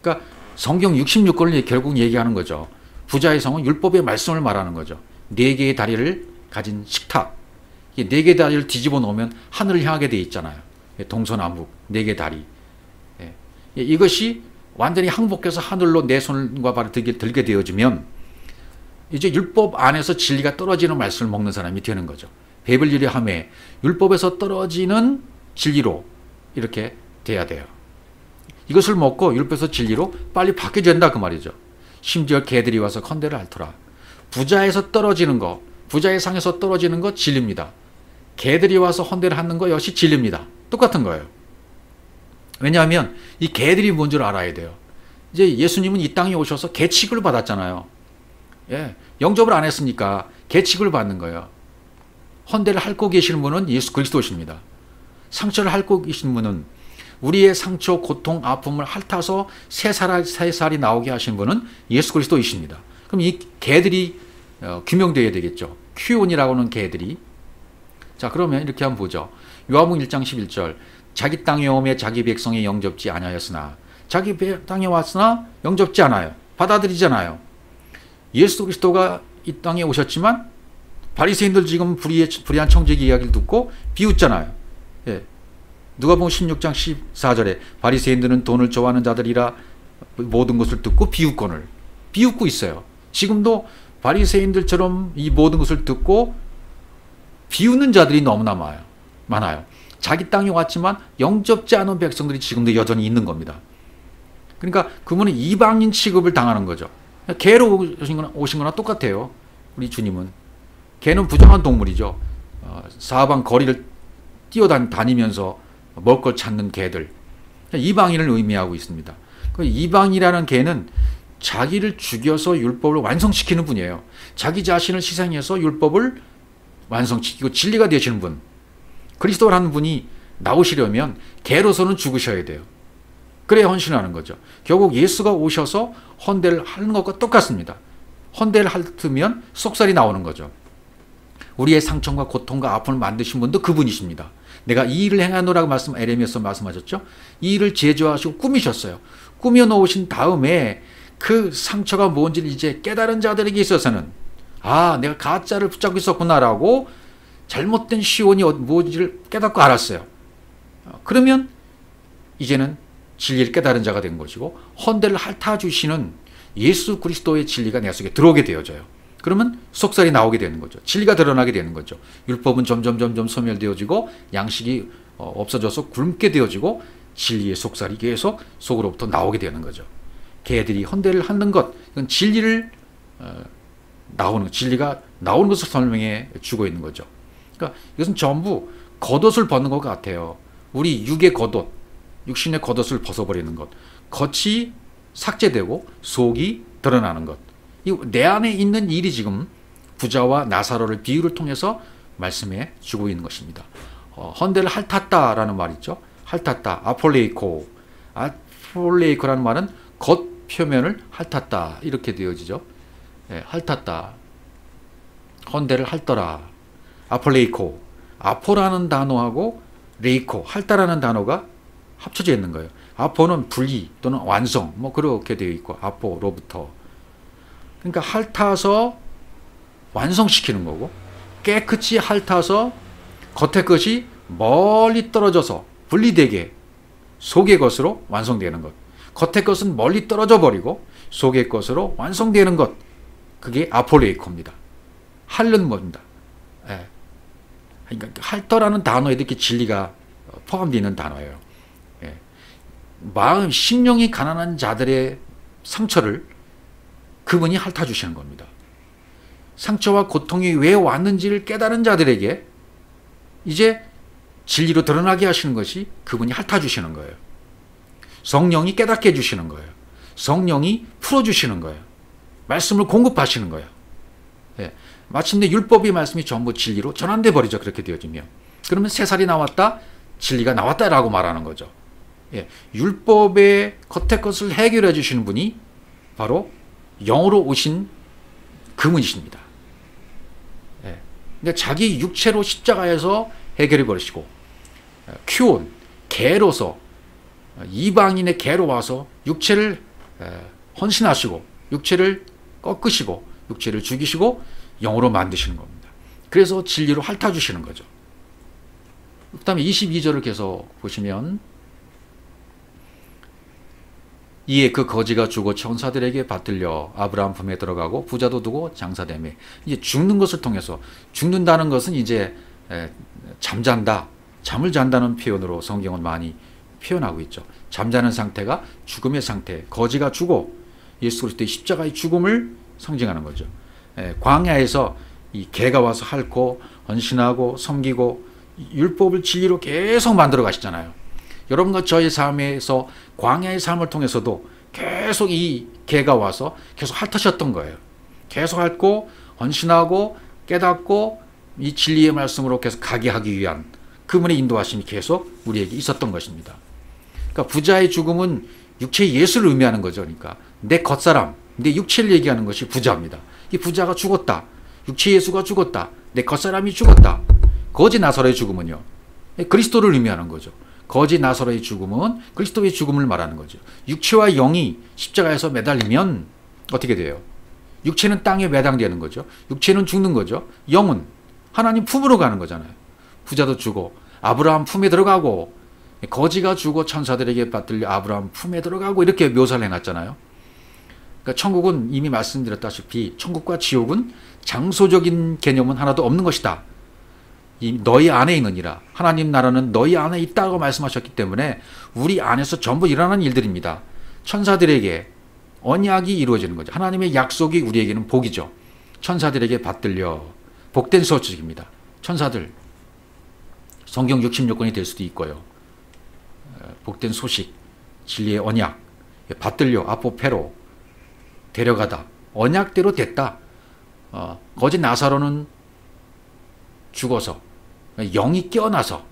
그러니까 성경 66권을 결국 얘기하는 거죠. 부자의 성은 율법의 말씀을 말하는 거죠. 네 개의 다리를 가진 식탁. 네 개의 다리를 뒤집어 놓으면 하늘을 향하게 되어 있잖아요. 동서남북 네 개의 다리. 이것이 완전히 항복해서 하늘로 내 손과 발을 들게 되어지면 이제 율법 안에서 진리가 떨어지는 말씀을 먹는 사람이 되는 거죠. 베블리리 함에 율법에서 떨어지는 진리로 이렇게 돼야 돼요. 이것을 먹고 율법에서 진리로 빨리 바뀌어야 된다 그 말이죠. 심지어 개들이 와서 헌대를 핥더라. 부자에서 떨어지는 거, 부자의 상에서 떨어지는 거 진리입니다. 개들이 와서 헌대를 핥는 거 역시 진리입니다. 똑같은 거예요. 왜냐하면 이 개들이 뭔 줄 알아야 돼요. 이제 예수님은 이 땅에 오셔서 개 취급을 받았잖아요. 예, 영접을 안 했으니까 개 취급을 받는 거예요. 헌대를 핥고 계시는 분은 예수 그리스도십니다. 상처를 핥고 계신 분은 우리의 상처, 고통, 아픔을 핥아서 새 살이 나오게 하신 분은 예수 그리스도이십니다. 그럼 이 개들이 규명되어야 되겠죠. 큐온이라고 하는 개들이. 자, 그러면 이렇게 한번 보죠. 요한복음 1장 11절. 자기 땅에 오매 자기 백성이 영접지 아니하였으나 자기 땅에 왔으나 영접지 않아요. 받아들이잖아요. 예수 그리스도가 이 땅에 오셨지만 바리새인들 지금 불의한 청지기 이야기를 듣고 비웃잖아요. 예. 누가복음 16장 14절에 바리새인들은 돈을 좋아하는 자들이라 모든 것을 듣고 비웃거늘. 비웃고 있어요. 지금도 바리새인들처럼 이 모든 것을 듣고 비웃는 자들이 너무나 많아요. 자기 땅에 왔지만 영접지 않은 백성들이 지금도 여전히 있는 겁니다. 그러니까 그분은 이방인 취급을 당하는 거죠. 개로 오신 거나 똑같아요. 우리 주님은. 개는 부정한 동물이죠. 사방 거리를 뛰어다니면서 먹을 걸 찾는 개들. 이방인을 의미하고 있습니다. 그 이방이라는 개는 자기를 죽여서 율법을 완성시키는 분이에요. 자기 자신을 희생해서 율법을 완성시키고 진리가 되시는 분. 그리스도라는 분이 나오시려면 개로서는 죽으셔야 돼요. 그래야 헌신하는 거죠. 결국 예수가 오셔서 헌대를 하는 것과 똑같습니다. 헌대를 핥으면 속살이 나오는 거죠. 우리의 상처와 고통과 아픔을 만드신 분도 그분이십니다. 내가 이 일을 행하노라고 에레미야서 말씀하셨죠. 이 일을 제조하시고 꾸미셨어요. 꾸며 놓으신 다음에 그 상처가 뭔지를 이제 깨달은 자들에게 있어서는 내가 가짜를 붙잡고 있었구나라고 잘못된 시온이 무엇인지를 깨닫고 알았어요. 그러면 이제는 진리를 깨달은 자가 된 것이고 헌대를 핥아주시는 예수 그리스도의 진리가 내 속에 들어오게 되어져요. 그러면 속살이 나오게 되는 거죠. 진리가 드러나게 되는 거죠. 율법은 점점 소멸되어지고 양식이 없어져서 굶게 되어지고 진리의 속살이 계속 속으로부터 나오게 되는 거죠. 개들이 헌대를 핥는 것, 이건 진리가 나오는 것을 설명해 주고 있는 거죠. 그러니까 이것은 전부 겉옷을 벗는 것 같아요. 우리 육의 겉옷, 육신의 겉옷을 벗어버리는 것. 겉이 삭제되고 속이 드러나는 것. 내 안에 있는 일이 지금 부자와 나사로를 비유를 통해서 말씀해 주고 있는 것입니다. 헌대를 핥았다라는 말 있죠. 핥았다. 아폴레이코. 아폴레이코라는 말은 겉 표면을 핥았다. 이렇게 되어지죠. 핥았다. 헌대를 핥더라. 아폴레이코. 아포라는 단어하고 레이코, 핥다라는 단어가 합쳐져 있는 거예요. 아포는 분리 또는 완성, 그렇게 되어 있고, 아포로부터. 그러니까 핥아서 완성시키는 거고, 깨끗이 핥아서 겉의 것이 멀리 떨어져서 분리되게 속의 것으로 완성되는 것. 겉의 것은 멀리 떨어져 버리고 속의 것으로 완성되는 것. 그게 아폴레이코입니다. 핥는 겁니다. 그러니까 핥더라는 단어에 이렇게 진리가 포함되어 있는 단어예요. 마음, 심령이 가난한 자들의 상처를 그분이 핥아주시는 겁니다. 상처와 고통이 왜 왔는지를 깨달은 자들에게 이제 진리로 드러나게 하시는 것이 그분이 핥아주시는 거예요. 성령이 깨닫게 해주시는 거예요. 성령이 풀어주시는 거예요. 말씀을 공급하시는 거예요. 마침내 율법의 말씀이 전부 진리로 전환돼 버리죠. 그렇게 되어지면. 그러면 새 살이 나왔다, 진리가 나왔다라고 말하는 거죠. 율법의 겉의 것을 해결해 주시는 분이 바로 영으로 오신 그분이십니다. 그러니까 자기 육체로 십자가에서 해결해 버리시고 큐온, 개로서 이방인의 개로 와서 육체를 헌신하시고 육체를 꺾으시고 육체를 죽이시고 영으로 만드시는 겁니다. 그래서 진리로 핥아주시는 거죠. 그 다음에 22절을 계속 보시면 이에 그 거지가 죽어 천사들에게 받들려 아브라함 품에 들어가고 부자도 두고 장사되매. 이제 죽는 것을 통해서, 죽는다는 것은 이제 잠잔다, 잠을 잔다는 표현으로 성경은 많이 표현하고 있죠. 잠자는 상태가 죽음의 상태, 거지가 죽어 예수 그리스도의 십자가의 죽음을 상징하는 거죠. 광야에서 이 개가 와서 핥고 헌신하고 섬기고 율법을 진리로 계속 만들어 가시잖아요. 여러분과 저의 삶에서 광야의 삶을 통해서도 계속 이 개가 와서 계속 핥으셨던 거예요. 계속 핥고 헌신하고 깨닫고 이 진리의 말씀으로 계속 가게 하기 위한 그분의 인도하심이 계속 우리에게 있었던 것입니다. 그러니까 부자의 죽음은 육체의 예수를 의미하는 거죠. 그러니까 내 겉사람, 내 육체를 얘기하는 것이 부자입니다. 이 부자가 죽었다. 육체 예수가 죽었다. 내 겉사람이 죽었다. 거지 나사로의 죽음은요, 그리스도를 의미하는 거죠. 거지 나사로의 죽음은 그리스도의 죽음을 말하는 거죠. 육체와 영이 십자가에서 매달리면 어떻게 돼요? 육체는 땅에 매당되는 거죠. 육체는 죽는 거죠. 영은 하나님 품으로 가는 거잖아요. 부자도 죽어 아브라함 품에 들어가고, 거지가 죽어 천사들에게 받들려 아브라함 품에 들어가고, 이렇게 묘사를 해놨잖아요. 그러니까 천국은 이미 말씀드렸다시피 천국과 지옥은 장소적인 개념은 하나도 없는 것이다. 이 너희 안에 있느니라. 하나님 나라는 너희 안에 있다고 말씀하셨기 때문에 우리 안에서 전부 일어나는 일들입니다. 천사들에게 언약이 이루어지는 거죠. 하나님의 약속이 우리에게는 복이죠. 천사들에게 받들려 복된 소식입니다. 천사들, 성경 66권이 될 수도 있고요. 복된 소식, 진리의 언약, 받들려 아포페로 데려가다, 언약대로 됐다. 거짓 나사로는 죽어서 영이 깨어나서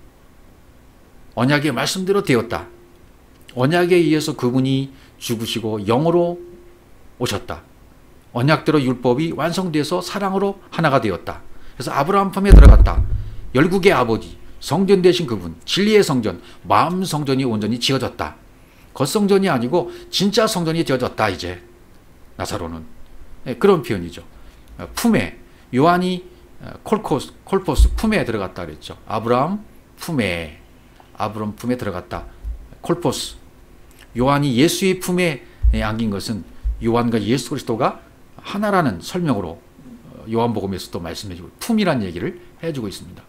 언약의 말씀대로 되었다. 언약에 의해서 그분이 죽으시고 영으로 오셨다. 언약대로 율법이 완성돼서 사랑으로 하나가 되었다. 그래서 아브라함 품에 들어갔다. 열국의 아버지, 성전 되신 그분, 진리의 성전, 마음 성전이 온전히 지어졌다. 겉성전이 아니고 진짜 성전이 지어졌다. 이제 나사로는 그런 표현이죠. 품에, 요한이 콜포스 품에 들어갔다 그랬죠. 아브라함 품에 들어갔다. 콜포스. 요한이 예수의 품에 안긴 것은 요한과 예수 그리스도가 하나라는 설명으로 요한복음에서도 말씀해주고 품이란 얘기를 해주고 있습니다.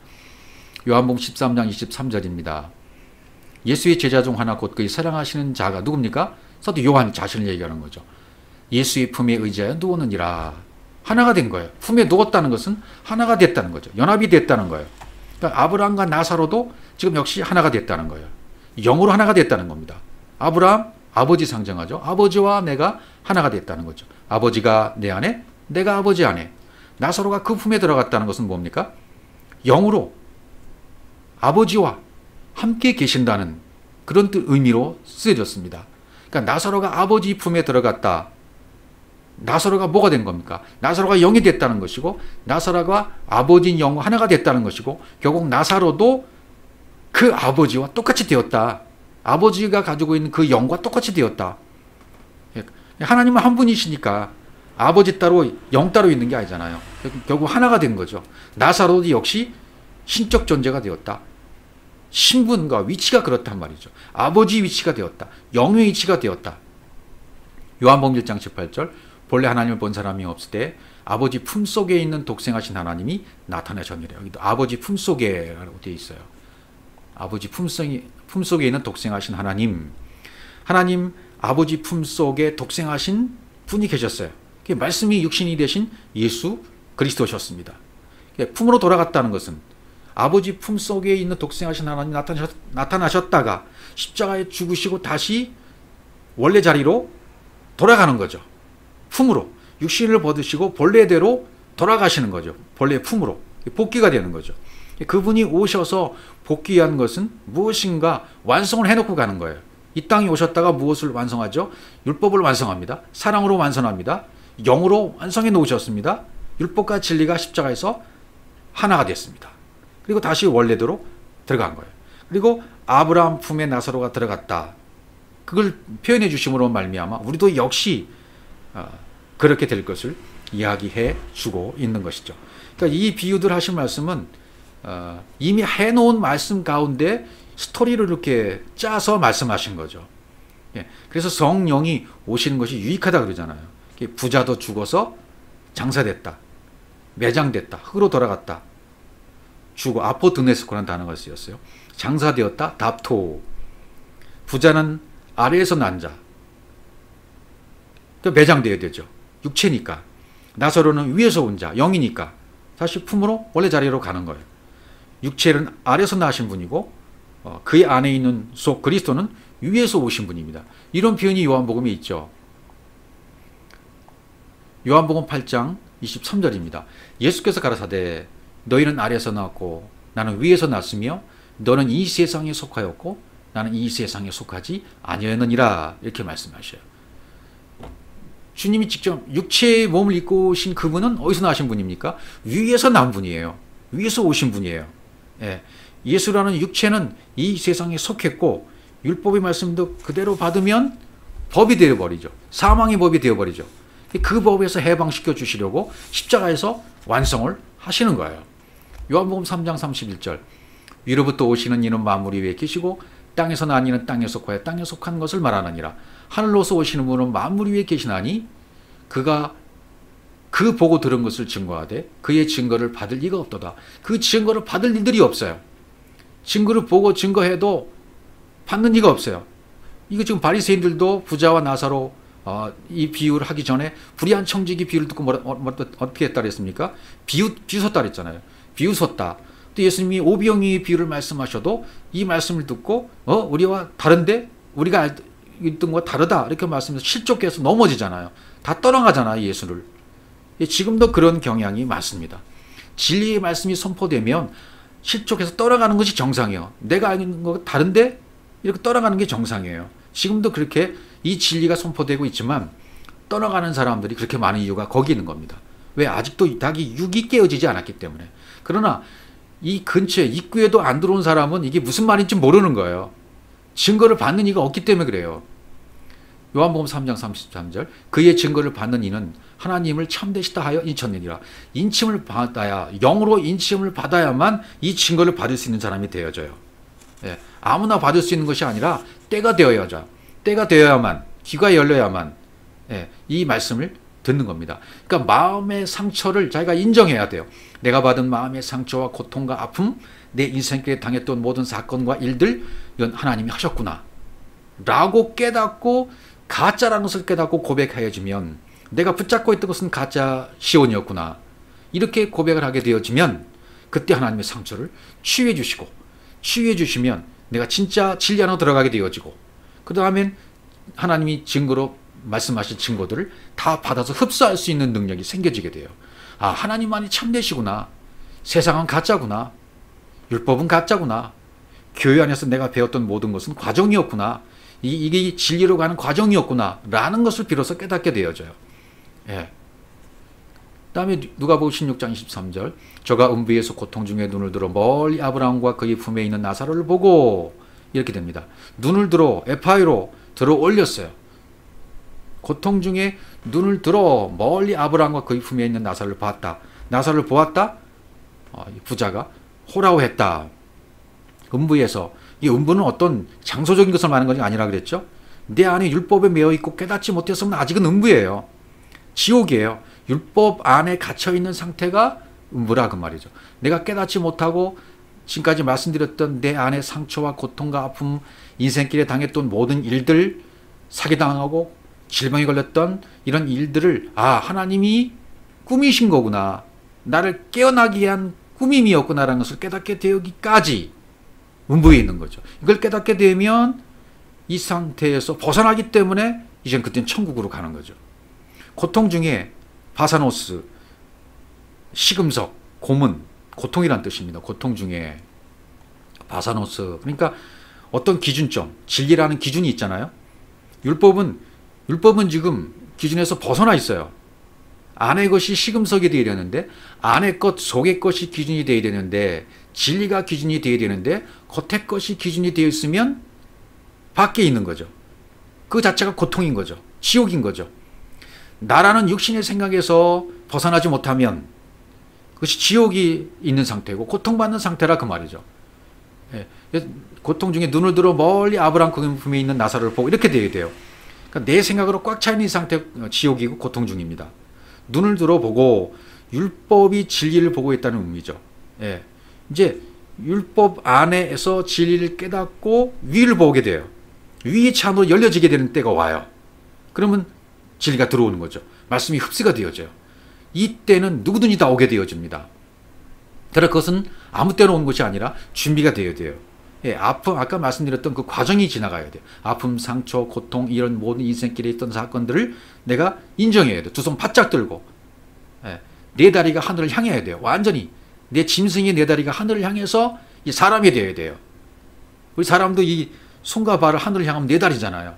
요한복음 13장 23절입니다. 예수의 제자 중 하나 곧 그의 사랑하시는 자가 누굽니까? 사도 요한 자신을 얘기하는 거죠. 예수의 품에 의지하여 누웠느니라. 하나가 된 거예요. 품에 누웠다는 것은 하나가 됐다는 거죠. 연합이 됐다는 거예요. 그러니까 아브라함과 나사로도 지금 역시 하나가 됐다는 거예요. 영으로 하나가 됐다는 겁니다. 아브라함, 아버지 상징하죠. 아버지와 내가 하나가 됐다는 거죠. 아버지가 내 안에, 내가 아버지 안에. 나사로가 그 품에 들어갔다는 것은 뭡니까? 영으로 아버지와 함께 계신다는 그런 의미로 쓰여졌습니다. 그러니까 나사로가 아버지 품에 들어갔다. 나사로가 뭐가 된 겁니까? 나사로가 영이 됐다는 것이고, 나사로가 아버지인 영과 하나가 됐다는 것이고, 결국 나사로도 그 아버지와 똑같이 되었다. 아버지가 가지고 있는 그 영과 똑같이 되었다. 하나님은 한 분이시니까 아버지 따로 영 따로 있는 게 아니잖아요. 결국 하나가 된 거죠. 나사로도 역시 신적 존재가 되었다. 신분과 위치가 그렇단 말이죠. 아버지 위치가 되었다. 영의 위치가 되었다. 요한복음 1장 18절 본래 하나님을 본 사람이 없을 때 아버지 품속에 있는 독생하신 하나님이 나타나셨느니라. 여기도 아버지 품속에라고 되어 있어요. 아버지 품속에 있는 독생하신 하나님, 아버지 품속에 독생하신 분이 계셨어요. 말씀이 육신이 되신 예수 그리스도셨습니다. 품으로 돌아갔다는 것은 아버지 품속에 있는 독생하신 하나님이 나타나셨다가 십자가에 죽으시고 다시 원래 자리로 돌아가는 거죠. 품으로 육신을 벗으시고 본래대로 돌아가시는 거죠. 본래 품으로 복귀가 되는 거죠. 그분이 오셔서 복귀한 것은 무엇인가 완성을 해놓고 가는 거예요. 이 땅에 오셨다가 무엇을 완성하죠? 율법을 완성합니다. 사랑으로 완성합니다. 영으로 완성해 놓으셨습니다. 율법과 진리가 십자가에서 하나가 됐습니다. 그리고 다시 원래대로 들어간 거예요. 그리고 아브라함 품에 나사로가 들어갔다. 그걸 표현해 주심으로 말미암아 우리도 역시 그렇게 될 것을 이야기해 주고 있는 것이죠. 그러니까 이 비유들 하신 말씀은 이미 해놓은 말씀 가운데 스토리를 이렇게 짜서 말씀하신 거죠. 예, 그래서 성령이 오시는 것이 유익하다 그러잖아요. 부자도 죽어서 장사됐다, 매장됐다, 흙으로 돌아갔다, 죽어 아포드네스코라는 단어가 쓰였어요. 장사되었다, 답토. 부자는 아래에서 난 자, 매장되어야 되죠. 육체니까. 나사로는 위에서 온 자, 영이니까 다시 품으로 원래 자리로 가는 거예요. 육체는 아래에서 나신 분이고 그의 안에 있는 그리스도는 위에서 오신 분입니다. 이런 표현이 요한복음에 있죠. 요한복음 8장 23절입니다. 예수께서 가라사대 너희는 아래에서 나왔고 나는 위에서 났으며 너는 이 세상에 속하였고 나는 이 세상에 속하지 아니하느니라 이렇게 말씀하셔요. 주님이 직접 육체의 몸을 입고 오신 그분은 어디서 나신 분입니까? 위에서 난 분이에요. 위에서 오신 분이에요. 예. 예수라는 육체는 이 세상에 속했고 율법의 말씀도 그대로 받으면 법이 되어버리죠. 사망의 법이 되어버리죠. 그 법에서 해방시켜 주시려고 십자가에서 완성을 하시는 거예요. 요한복음 3장 31절 위로부터 오시는 이는 만물 위에 계시고 땅에서 난 이는 땅에 속하여 땅에 속한 것을 말하느니라. 하늘로서 오시는 분은 만물 위에 계시나니 그가 그 보고 들은 것을 증거하되 그의 증거를 받을 리가 없도다. 그 증거를 받을 이들이 없어요. 증거를 보고 증거해도 받는 이가 없어요. 이거 지금 바리새인들도 부자와 나사로 이 비유를 하기 전에 불의한 청지기 비유를 듣고 어떻게 했다 그랬습니까? 비웃었다 그랬잖아요. 비웃었다. 또 예수님이 오병이의 비유를 말씀하셔도 이 말씀을 듣고 우리와 다른데 우리가 있던 것과 다르다 이렇게 말씀해서 실족해서 넘어지잖아요. 다 떠나가잖아요. 예수를. 지금도 그런 경향이 많습니다. 진리의 말씀이 선포되면 실족해서 떠나가는 것이 정상이에요. 내가 알는 것과 다른데 이렇게 떠나가는 게 정상이에요. 지금도 그렇게 이 진리가 선포되고 있지만 떠나가는 사람들이 그렇게 많은 이유가 거기 있는 겁니다. 왜? 아직도 자기 육이 깨어지지 않았기 때문에. 그러나 이 근처에 입구에도 안 들어온 사람은 이게 무슨 말인지 모르는 거예요. 증거를 받는 이가 없기 때문에 그래요. 요한복음 3장 33절 그의 증거를 받는 이는 하나님을 참되시다 하여 인쳤느니라. 인침을 받아야 영으로 인침을 받아야만 이 증거를 받을 수 있는 사람이 되어져요. 예, 아무나 받을 수 있는 것이 아니라 때가 되어야만 귀가 열려야만 이 말씀을 듣는 겁니다. 그러니까 마음의 상처를 자기가 인정해야 돼요. 내가 받은 마음의 상처와 고통과 아픔, 내 인생길에 당했던 모든 사건과 일들 이건 하나님이 하셨구나 라고 깨닫고 가짜라는 것을 깨닫고 고백하여지면 내가 붙잡고 있던 것은 가짜 시온이었구나 이렇게 고백을 하게 되어지면 그때 하나님의 상처를 치유해 주시고 치유해 주시면 내가 진짜 진리 안으로 들어가게 되어지고 그 다음엔 하나님이 증거로 말씀하신 증거들을 다 받아서 흡수할 수 있는 능력이 생겨지게 돼요. 아, 하나님만이 참되시구나. 세상은 가짜구나. 율법은 가짜구나. 교회 안에서 내가 배웠던 모든 것은 과정이었구나. 이게 진리로 가는 과정이었구나 라는 것을 비로소 깨닫게 되어져요. 예. 다음에 누가복음 16장 23절 저가 음부에서 고통 중에 눈을 들어 멀리 아브라함과 그의 품에 있는 나사로를 보고 이렇게 됩니다. 눈을 들어 에파이로 들어 올렸어요. 고통 중에 눈을 들어 멀리 아브라함과 그의 품에 있는 나사로를 봤다. 나사로를 보았다. 부자가 호라호했다. 음부에서 이 음부는 어떤 장소적인 것을 말하는 것이 아니라 그랬죠. 내 안에 율법에 매여 있고 깨닫지 못했으면 아직은 음부예요. 지옥이에요. 율법 안에 갇혀있는 상태가 음부라 그 말이죠. 내가 깨닫지 못하고 지금까지 말씀드렸던 내 안에 상처와 고통과 아픔, 인생길에 당했던 모든 일들, 사기당하고 질병에 걸렸던 이런 일들을 하나님이 꿈이신 거구나. 나를 깨어나게 한 꿈임이었구나라는 것을 깨닫게 되기까지 음부에 있는 거죠. 이걸 깨닫게 되면 이 상태에서 벗어나기 때문에 이젠 그때는 천국으로 가는 거죠. 고통 중에 바사노스, 시금석, 고문, 고통이란 뜻입니다. 고통 중에 바사노스. 그러니까 어떤 기준점, 진리라는 기준이 있잖아요. 율법은 지금 기준에서 벗어나 있어요. 안의 것이 시금석이 되어야 되는데 안의 것, 속의 것이 기준이 되어야 되는데 진리가 기준이 되어야 되는데 겉의 것이 기준이 되어 있으면 밖에 있는 거죠. 그 자체가 고통인 거죠. 지옥인 거죠. 나라는 육신의 생각에서 벗어나지 못하면 그것이 지옥이 있는 상태고 고통받는 상태라 그 말이죠. 예. 고통 중에 눈을 들어 멀리 아브라함 그품에 있는 나사로를 보고 이렇게 돼야 돼요. 그러니까 내 생각으로 꽉 차 있는 상태 지옥이고 고통 중입니다. 눈을 들어 보고 율법이 진리를 보고 있다는 의미죠. 예. 이제 율법 안에서 진리를 깨닫고 위를 보게 돼요. 위의 찬으로 열려지게 되는 때가 와요. 그러면 진리가 들어오는 거죠. 말씀이 흡수가 되어져요. 이때는 누구든지 다 오게 되어집니다. 그러나 그것은 아무 때나 오는 것이 아니라 준비가 되어야 돼요. 예, 아픔, 아까 말씀드렸던 그 과정이 지나가야 돼요. 아픔, 상처, 고통, 이런 모든 인생길에 있던 사건들을 내가 인정해야 돼요. 두 손 바짝 들고. 예, 내 다리가 하늘을 향해야 돼요. 완전히. 내 짐승이 내 다리가 하늘을 향해서 이 사람이 되어야 돼요. 우리 사람도 이 손과 발을 하늘을 향하면 내 다리잖아요.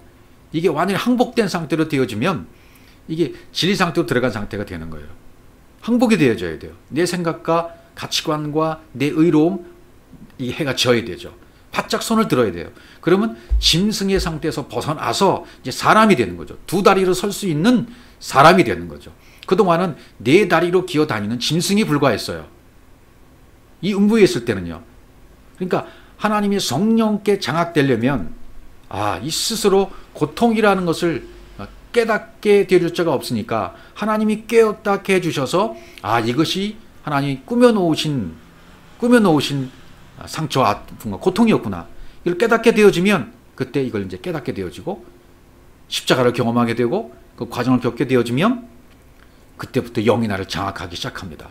이게 완전히 항복된 상태로 되어지면 이게 진리 상태로 들어간 상태가 되는 거예요. 항복이 되어져야 돼요. 내 생각과 가치관과 내 의로움, 이 해가 져야 되죠. 바짝 손을 들어야 돼요. 그러면 짐승의 상태에서 벗어나서 이제 사람이 되는 거죠. 두 다리로 설 수 있는 사람이 되는 거죠. 그동안은 네 다리로 기어 다니는 짐승이 불과했어요. 이 음부에 있을 때는요. 그러니까 하나님의 성령께 장악되려면 이 스스로 고통이라는 것을 깨닫게 되어줄 자가 없으니까 하나님이 깨닫게 해주셔서 이것이 하나님이 꾸며놓으신 상처와 아픔과 고통이었구나. 이걸 깨닫게 되어지면 그때 이걸 이제 깨닫게 되어지고 십자가를 경험하게 되고 그 과정을 겪게 되어지면 그때부터 영이 나를 장악하기 시작합니다.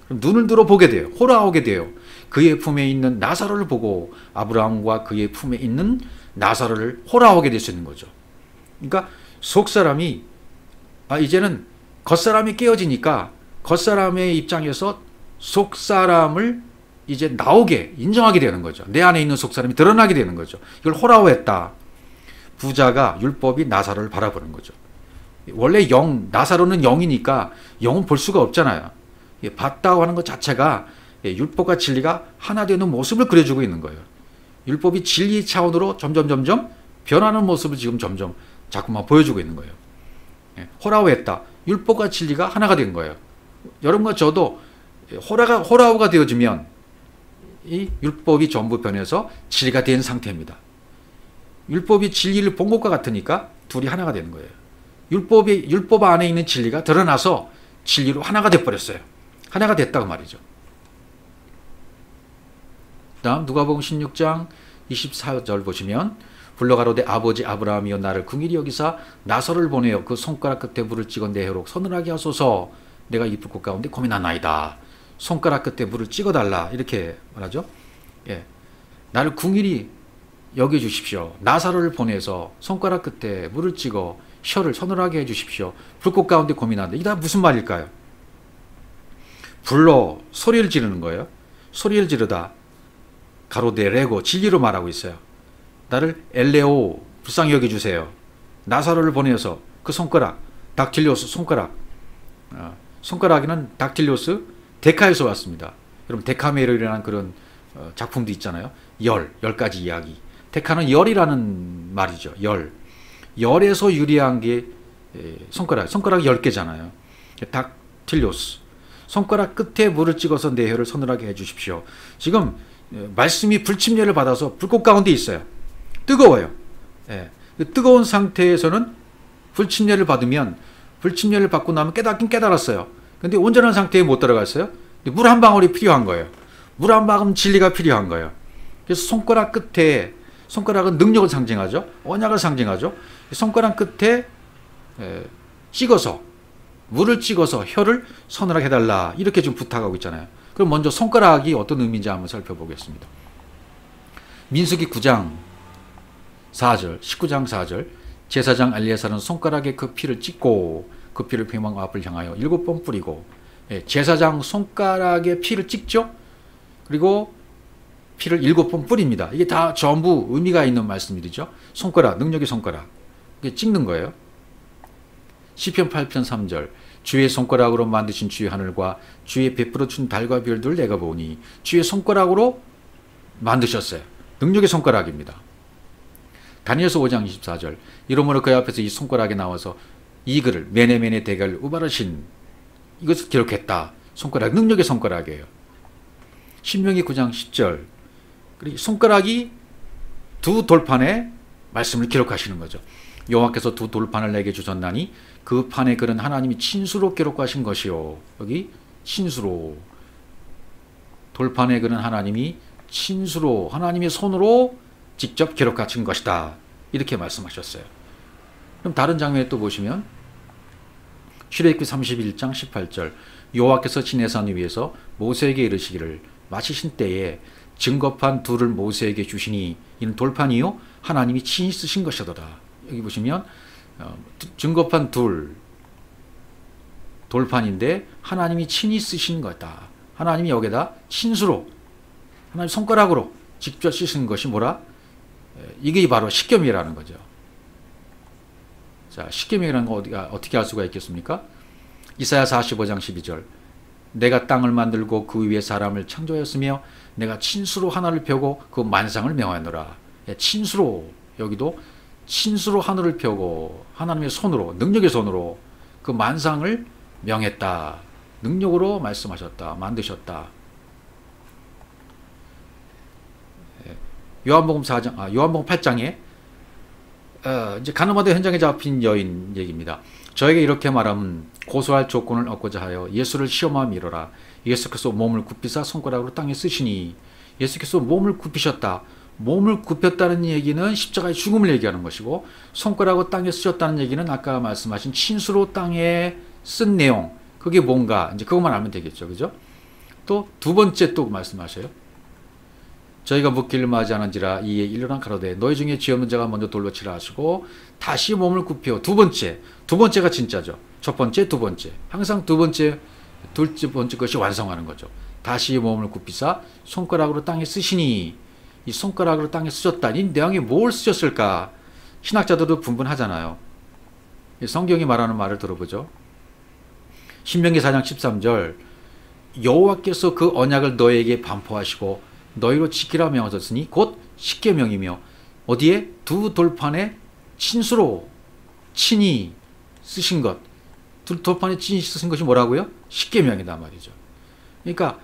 그럼 눈을 들어 보게 돼요. 호라오게 돼요. 그의 품에 있는 나사로를 보고 아브라함과 그의 품에 있는 나사로를 호라오게 될 수 있는 거죠. 그러니까 속사람이 이제는 겉사람이 깨어지니까 겉사람의 입장에서 속사람을 이제 나오게 인정하게 되는 거죠. 내 안에 있는 속사람이 드러나게 되는 거죠. 이걸 호라오했다. 부자가 율법이 나사로를 바라보는 거죠. 원래 나사로는 영이니까 영은 볼 수가 없잖아요. 봤다고 하는 것 자체가 율법과 진리가 하나 되는 모습을 그려주고 있는 거예요. 율법이 진리 차원으로 점점 변하는 모습을 지금 점점 자꾸만 보여주고 있는 거예요. 호라오했다. 율법과 진리가 하나가 된 거예요. 여러분과 저도 호라오가 되어지면 이 율법이 전부 변해서 진리가 된 상태입니다. 율법이 진리를 본 것과 같으니까 둘이 하나가 되는 거예요. 율법 안에 있는 진리가 드러나서 진리로 하나가 돼버렸어요. 하나가 됐다고 말이죠. 다음 누가복음 16장 24절 보시면 불러가로되 아버지 아브라함이여 나를 긍휼히 여기사 나사로를 보내어 그 손가락 끝에 물을 찍어 내 혀로 서늘하게 하소서 내가 이 불꽃 가운데 고민하나이다. 손가락 끝에 물을 찍어달라 이렇게 말하죠. 나를 긍휼히 여겨주십시오. 나사로를 보내서 손가락 끝에 물을 찍어 혀를 서늘하게 해주십시오. 불꽃 가운데 고민하는데 이게 다 무슨 말일까요? 불러 소리를 지르는 거예요. 소리를 지르다 가로데 레고 진리로 말하고 있어요. 나를 엘레오 불쌍히 여겨주세요. 나사로를 보내서 그 손가락 닥틸리오스 손가락에는 닥틸리오스 데카에서 왔습니다. 여러분 데카메르라는 그런 작품도 있잖아요. 10가지 이야기. 데카는 열이라는 말이죠. 열에서 유리한 게 손가락 10개잖아요. 닥틸리오스 손가락 끝에 물을 찍어서 내 혀를 서늘하게 해주십시오. 지금 말씀이 불침례를 받아서 불꽃 가운데 있어요. 뜨거워요. 뜨거운 상태에서는 불침례를 받으면 불침례를 받고 나면 깨닫긴 깨달았어요. 근데 온전한 상태에 못 들어갔어요. 물 한 방울이 필요한 거예요. 물 한 방울 진리가 필요한 거예요. 그래서 손가락 끝에 손가락은 능력을 상징하죠. 언약을 상징하죠. 손가락 끝에 찍어서 물을 찍어서 혀를 서늘하게 해달라 이렇게 좀 부탁하고 있잖아요. 그럼 먼저 손가락이 어떤 의미인지 한번 살펴보겠습니다. 민수기 9장 4절 19장 4절 제사장 엘리야사는 손가락에 그 피를 찍고 그 피를 회막 앞을 향하여 7번 뿌리고 제사장 손가락에 피를 찍죠. 그리고 피를 7번 뿌립니다. 이게 다 전부 의미가 있는 말씀이죠. 손가락, 능력의 손가락. 이게 찍는 거예요. 시편 8편 3절 주의 손가락으로 만드신 주의 하늘과 주의 베풀어 준 달과 별들을 내가 보니 주의 손가락으로 만드셨어요. 능력의 손가락입니다. 다니엘서 5장 24절 이러므로 그의 앞에서 이 손가락에 나와서 이 글을 메네메네 대갈 우바르신 이것을 기록했다. 손가락 능력의 손가락이에요. 신명기 9장 10절 그리고 손가락이 두 돌판에 말씀을 기록하시는 거죠. 여호와께서 두 돌판을 내게 주셨나니 그 판에 글은 하나님이 친수로 기록하신 것이요. 여기 친수로 돌판에 글은 하나님이 친수로 하나님의 손으로 직접 기록하신 것이다. 이렇게 말씀하셨어요. 그럼 다른 장면에 또 보시면 출애굽기 31장 18절 여호와께서 시내산 위에서 모세에게 이르시기를 마치신 때에 증거판 둘을 모세에게 주시니 이는 돌판이요 하나님이 친히 쓰신 것이더라. 여기 보시면 증거판 둘 돌판인데 하나님이 친히 쓰신 거다. 하나님이 여기다 친수로 하나님 손가락으로 직접 쓰신 것이 뭐라? 이게 바로 십계명이라는 거죠. 자, 십계명이라는 거 어떻게 알 수가 있겠습니까? 이사야 45장 12절 내가 땅을 만들고 그 위에 사람을 창조하였으며 내가 친수로 하늘을 펴고 그 만상을 명하노라. 친수로 여기도 친수로 하늘을 펴고 하나님의 손으로 능력의 손으로 그 만상을 명했다. 능력으로 말씀하셨다. 만드셨다. 요한복음 8장에 이제 가늠하던 현장에 잡힌 여인 얘기입니다. 저에게 이렇게 말하면 고소할 조건을 얻고자 하여 예수를 시험하여 미뤄라. 예수께서 몸을 굽히사 손가락으로 땅에 쓰시니 예수께서 몸을 굽히셨다. 몸을 굽혔다는 얘기는 십자가의 죽음을 얘기하는 것이고 손가락으로 땅에 쓰셨다는 얘기는 아까 말씀하신 친수로 땅에 쓴 내용 그게 뭔가 이제 그것만 알면 되겠죠. 그죠? 또 두 번째 또 말씀하셔요. 저희가 묻기를 맞이하는지라 이에 일어난 가로되 너희 중에 죄 없는 자가 먼저 돌로 치라 하시고 다시 몸을 굽혀 두 번째가 진짜죠. 첫 번째 두 번째 항상 둘째 번째 것이 완성하는 거죠. 다시 몸을 굽히사 손가락으로 땅에 쓰시니 이 손가락으로 땅에 쓰셨다니 내왕에 뭘 쓰셨을까? 신학자들도 분분하잖아요. 성경이 말하는 말을 들어보죠. 신명기 4장 13절 여호와께서 그 언약을 너에게 반포하시고 너희로 지키라 명하셨으니 곧 십계명이며 어디에 두 돌판에 친수로 친히 쓰신 것 두 돌판에 친히 쓰신 것이 뭐라고요? 십계명이다 말이죠. 그러니까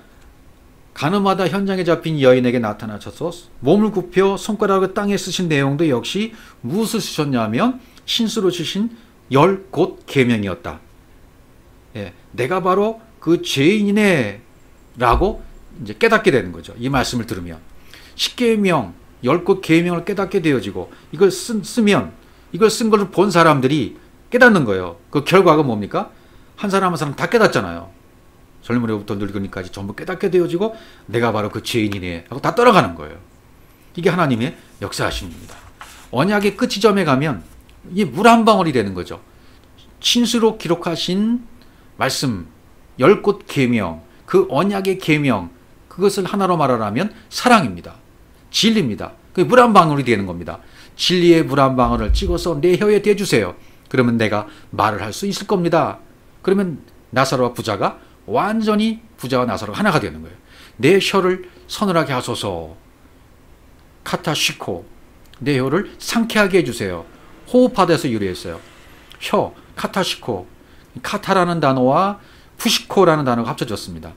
가늠하다 현장에 잡힌 여인에게 나타나셔서 몸을 굽혀 손가락을 땅에 쓰신 내용도 역시 무엇을 쓰셨냐면 친수로 주신 10 계명이었다. 예, 내가 바로 그 죄인이네 라고 이제 깨닫게 되는 거죠. 이 말씀을 들으면 10계명 10 계명을 깨닫게 되어지고 이걸 쓰면 이걸 쓴 것을 본 사람들이 깨닫는 거예요. 그 결과가 뭡니까? 한 사람 한 사람 다 깨닫잖아요. 젊은이부터 늙은이까지 전부 깨닫게 되어지고 내가 바로 그 죄인이네 하고 다 떠나가는 거예요. 이게 하나님의 역사하심입니다. 언약의 끝지점에 가면 이게 물 한 방울이 되는 거죠. 친수로 기록하신 말씀 10 계명 그 언약의 계명 그것을 하나로 말하라면 사랑입니다. 진리입니다. 그게 물 한 방울이 되는 겁니다. 진리의 물 한 방울을 찍어서 내 혀에 대주세요. 그러면 내가 말을 할 수 있을 겁니다. 그러면 나사로와 부자가 완전히 부자와 나사로가 하나가 되는 거예요. 내 혀를 서늘하게 하소서. 카타시코 내 혀를 상쾌하게 해주세요. 호흡하다에서 유래했어요. 혀 카타시코 카타라는 단어와 푸시코라는 단어가 합쳐졌습니다.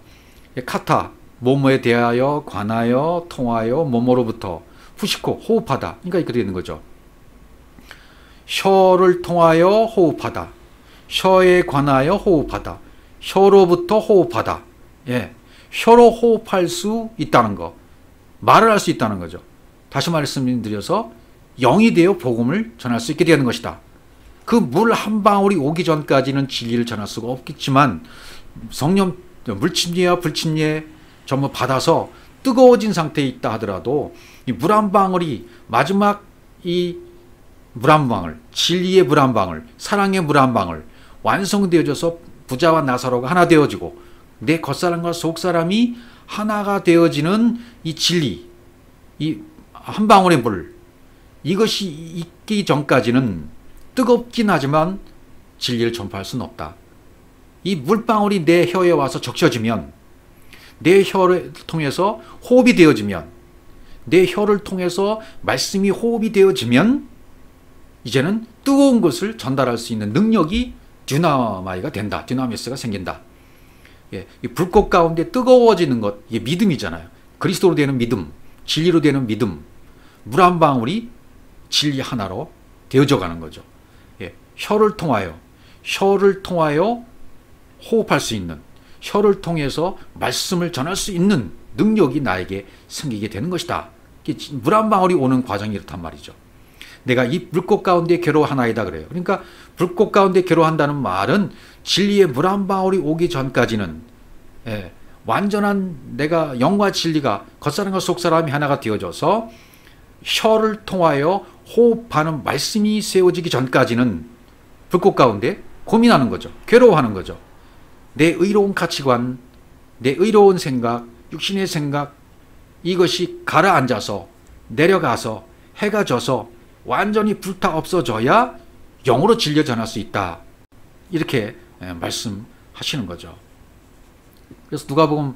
카타 뭐뭐에 대하여 관하여 통하여 뭐뭐로부터 푸시코 호흡하다 그러니까 이렇게 되는 거죠. 혀를 통하여 호흡하다 혀에 관하여 호흡하다 혀로부터 호흡하다. 예, 혀로 호흡할 수 있다는 거 말을 할 수 있다는 거죠. 다시 말씀드려서 영이 되어 복음을 전할 수 있게 되는 것이다. 그 물 한 방울이 오기 전까지는 진리를 전할 수가 없겠지만 성령 물침례와 불침례 전부 받아서 뜨거워진 상태에 있다 하더라도 이 물 한 방울이 마지막 이 물 한 방울 진리의 물 한 방울 사랑의 물 한 방울 완성되어져서 부자와 나사로가 하나 되어지고 내 겉사람과 속사람이 하나가 되어지는 이 진리 이 한 방울의 물 이것이 있기 전까지는 뜨겁긴 하지만 진리를 전파할 수는 없다. 이 물방울이 내 혀에 와서 적셔지면, 내 혀를 통해서 호흡이 되어지면, 내 혀를 통해서 말씀이 호흡이 되어지면 이제는 뜨거운 것을 전달할 수 있는 능력이 dynamit가 된다. dynamit가 생긴다. 예, 이 불꽃 가운데 뜨거워지는 것, 이게 믿음이잖아요. 그리스도로 되는 믿음, 진리로 되는 믿음, 물 한 방울이 진리 하나로 되어져 가는 거죠. 예, 혀를 통하여 호흡할 수 있는, 혀를 통해서 말씀을 전할 수 있는 능력이 나에게 생기게 되는 것이다. 물 한 방울이 오는 과정이 이렇단 말이죠. 내가 이 불꽃 가운데 괴로워하나이다 그래요. 그러니까 불꽃 가운데 괴로워한다는 말은 진리의 물 한 방울이 오기 전까지는 완전한 내가 영과 진리가 겉사람과 속사람이 하나가 되어져서 혀를 통하여 호흡하는 말씀이 세워지기 전까지는 불꽃 가운데 고민하는 거죠. 괴로워하는 거죠. 내 의로운 가치관, 내 의로운 생각, 육신의 생각, 이것이 가라앉아서 내려가서 해가 져서 완전히 불타 없어져야 영으로 진리를 전할 수 있다. 이렇게 말씀하시는 거죠. 그래서 누가복음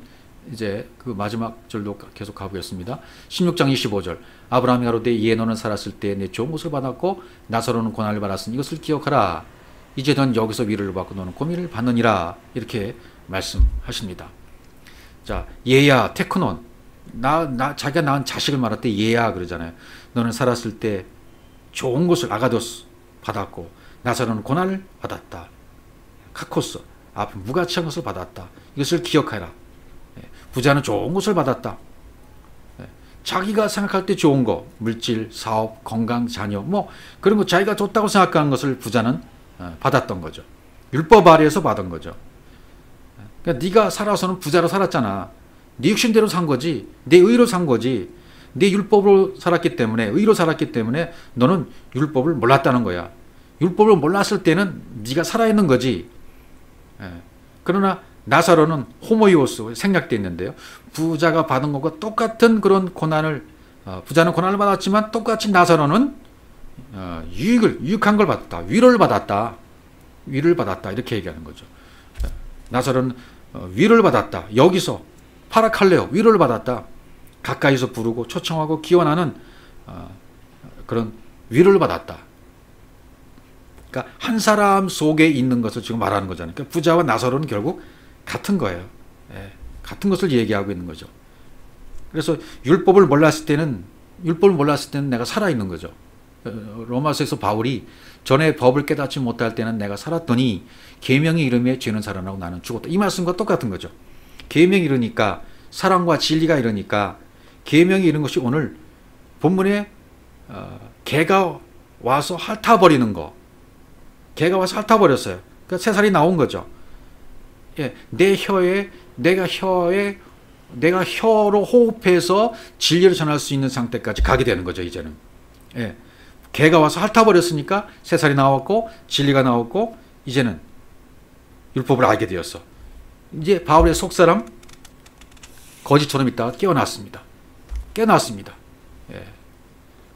이제 그 마지막 절로 계속 가보겠습니다. 16장 25절. 아브라함이 가로되 이에 너는 살았을 때 내 좋은 것을 받았고 나사로는 고난을 받았으니 이것을 기억하라. 이제 넌 여기서 위로를 받고 너는 고민을 받느니라. 이렇게 말씀하십니다. 자, 얘야 테크논. 자기가 낳은 자식을 말할 때 얘야 그러잖아요. 너는 살았을 때 좋은 것을 아가도스 받았고 나사로는 고난을 받았다. 카코스 앞에 무가치한 것을 받았다. 이것을 기억하라. 부자는 좋은 것을 받았다. 자기가 생각할 때 좋은 거, 물질, 사업, 건강, 자녀, 뭐 그런 거 자기가 좋다고 생각하는 것을 부자는 받았던 거죠. 율법 아래에서 받은 거죠. 그러니까 네가 살아서는 부자로 살았잖아. 네 육신대로 산 거지. 내 의로 산 거지. 네 율법으로 살았기 때문에, 의로 살았기 때문에 너는 율법을 몰랐다는 거야. 율법을 몰랐을 때는 네가 살아있는 거지. 그러나 나사로는 호모이오스 생략되어 있는데요. 부자가 받은 것과 똑같은 그런 고난을, 부자는 고난을 받았지만 똑같이 나사로는 유익한 걸 받았다. 위로를 받았다. 위로를 받았다. 이렇게 얘기하는 거죠. 나사로는 위로를 받았다. 여기서 파라칼레오 위로를 받았다. 가까이서 부르고 초청하고 기원하는 그런 위로를 받았다. 그러니까 한 사람 속에 있는 것을 지금 말하는 거잖아요. 그러니까 부자와 나사로는 결국 같은 거예요. 같은 것을 얘기하고 있는 거죠. 그래서 율법을 몰랐을 때는 내가 살아있는 거죠. 로마서에서 바울이 전에 법을 깨닫지 못할 때는 내가 살았더니 계명의 이름에 죄는 살아나고 나는 죽었다. 이 말씀과 똑같은 거죠. 계명이 이르니까, 사랑과 진리가 이르니까, 계명이 이런 것이 오늘 본문에 개가 와서 핥아버리는 거. 개가 와서 핥아버렸어요. 그러니까 새살이 나온 거죠. 예, 내가 혀로 호흡해서 진리를 전할 수 있는 상태까지 가게 되는 거죠, 이제는. 예, 개가 와서 핥아버렸으니까 새살이 나왔고, 진리가 나왔고, 이제는 율법을 알게 되었어. 이제 바울의 속사람, 거지처럼 있다가 깨어났습니다. 예.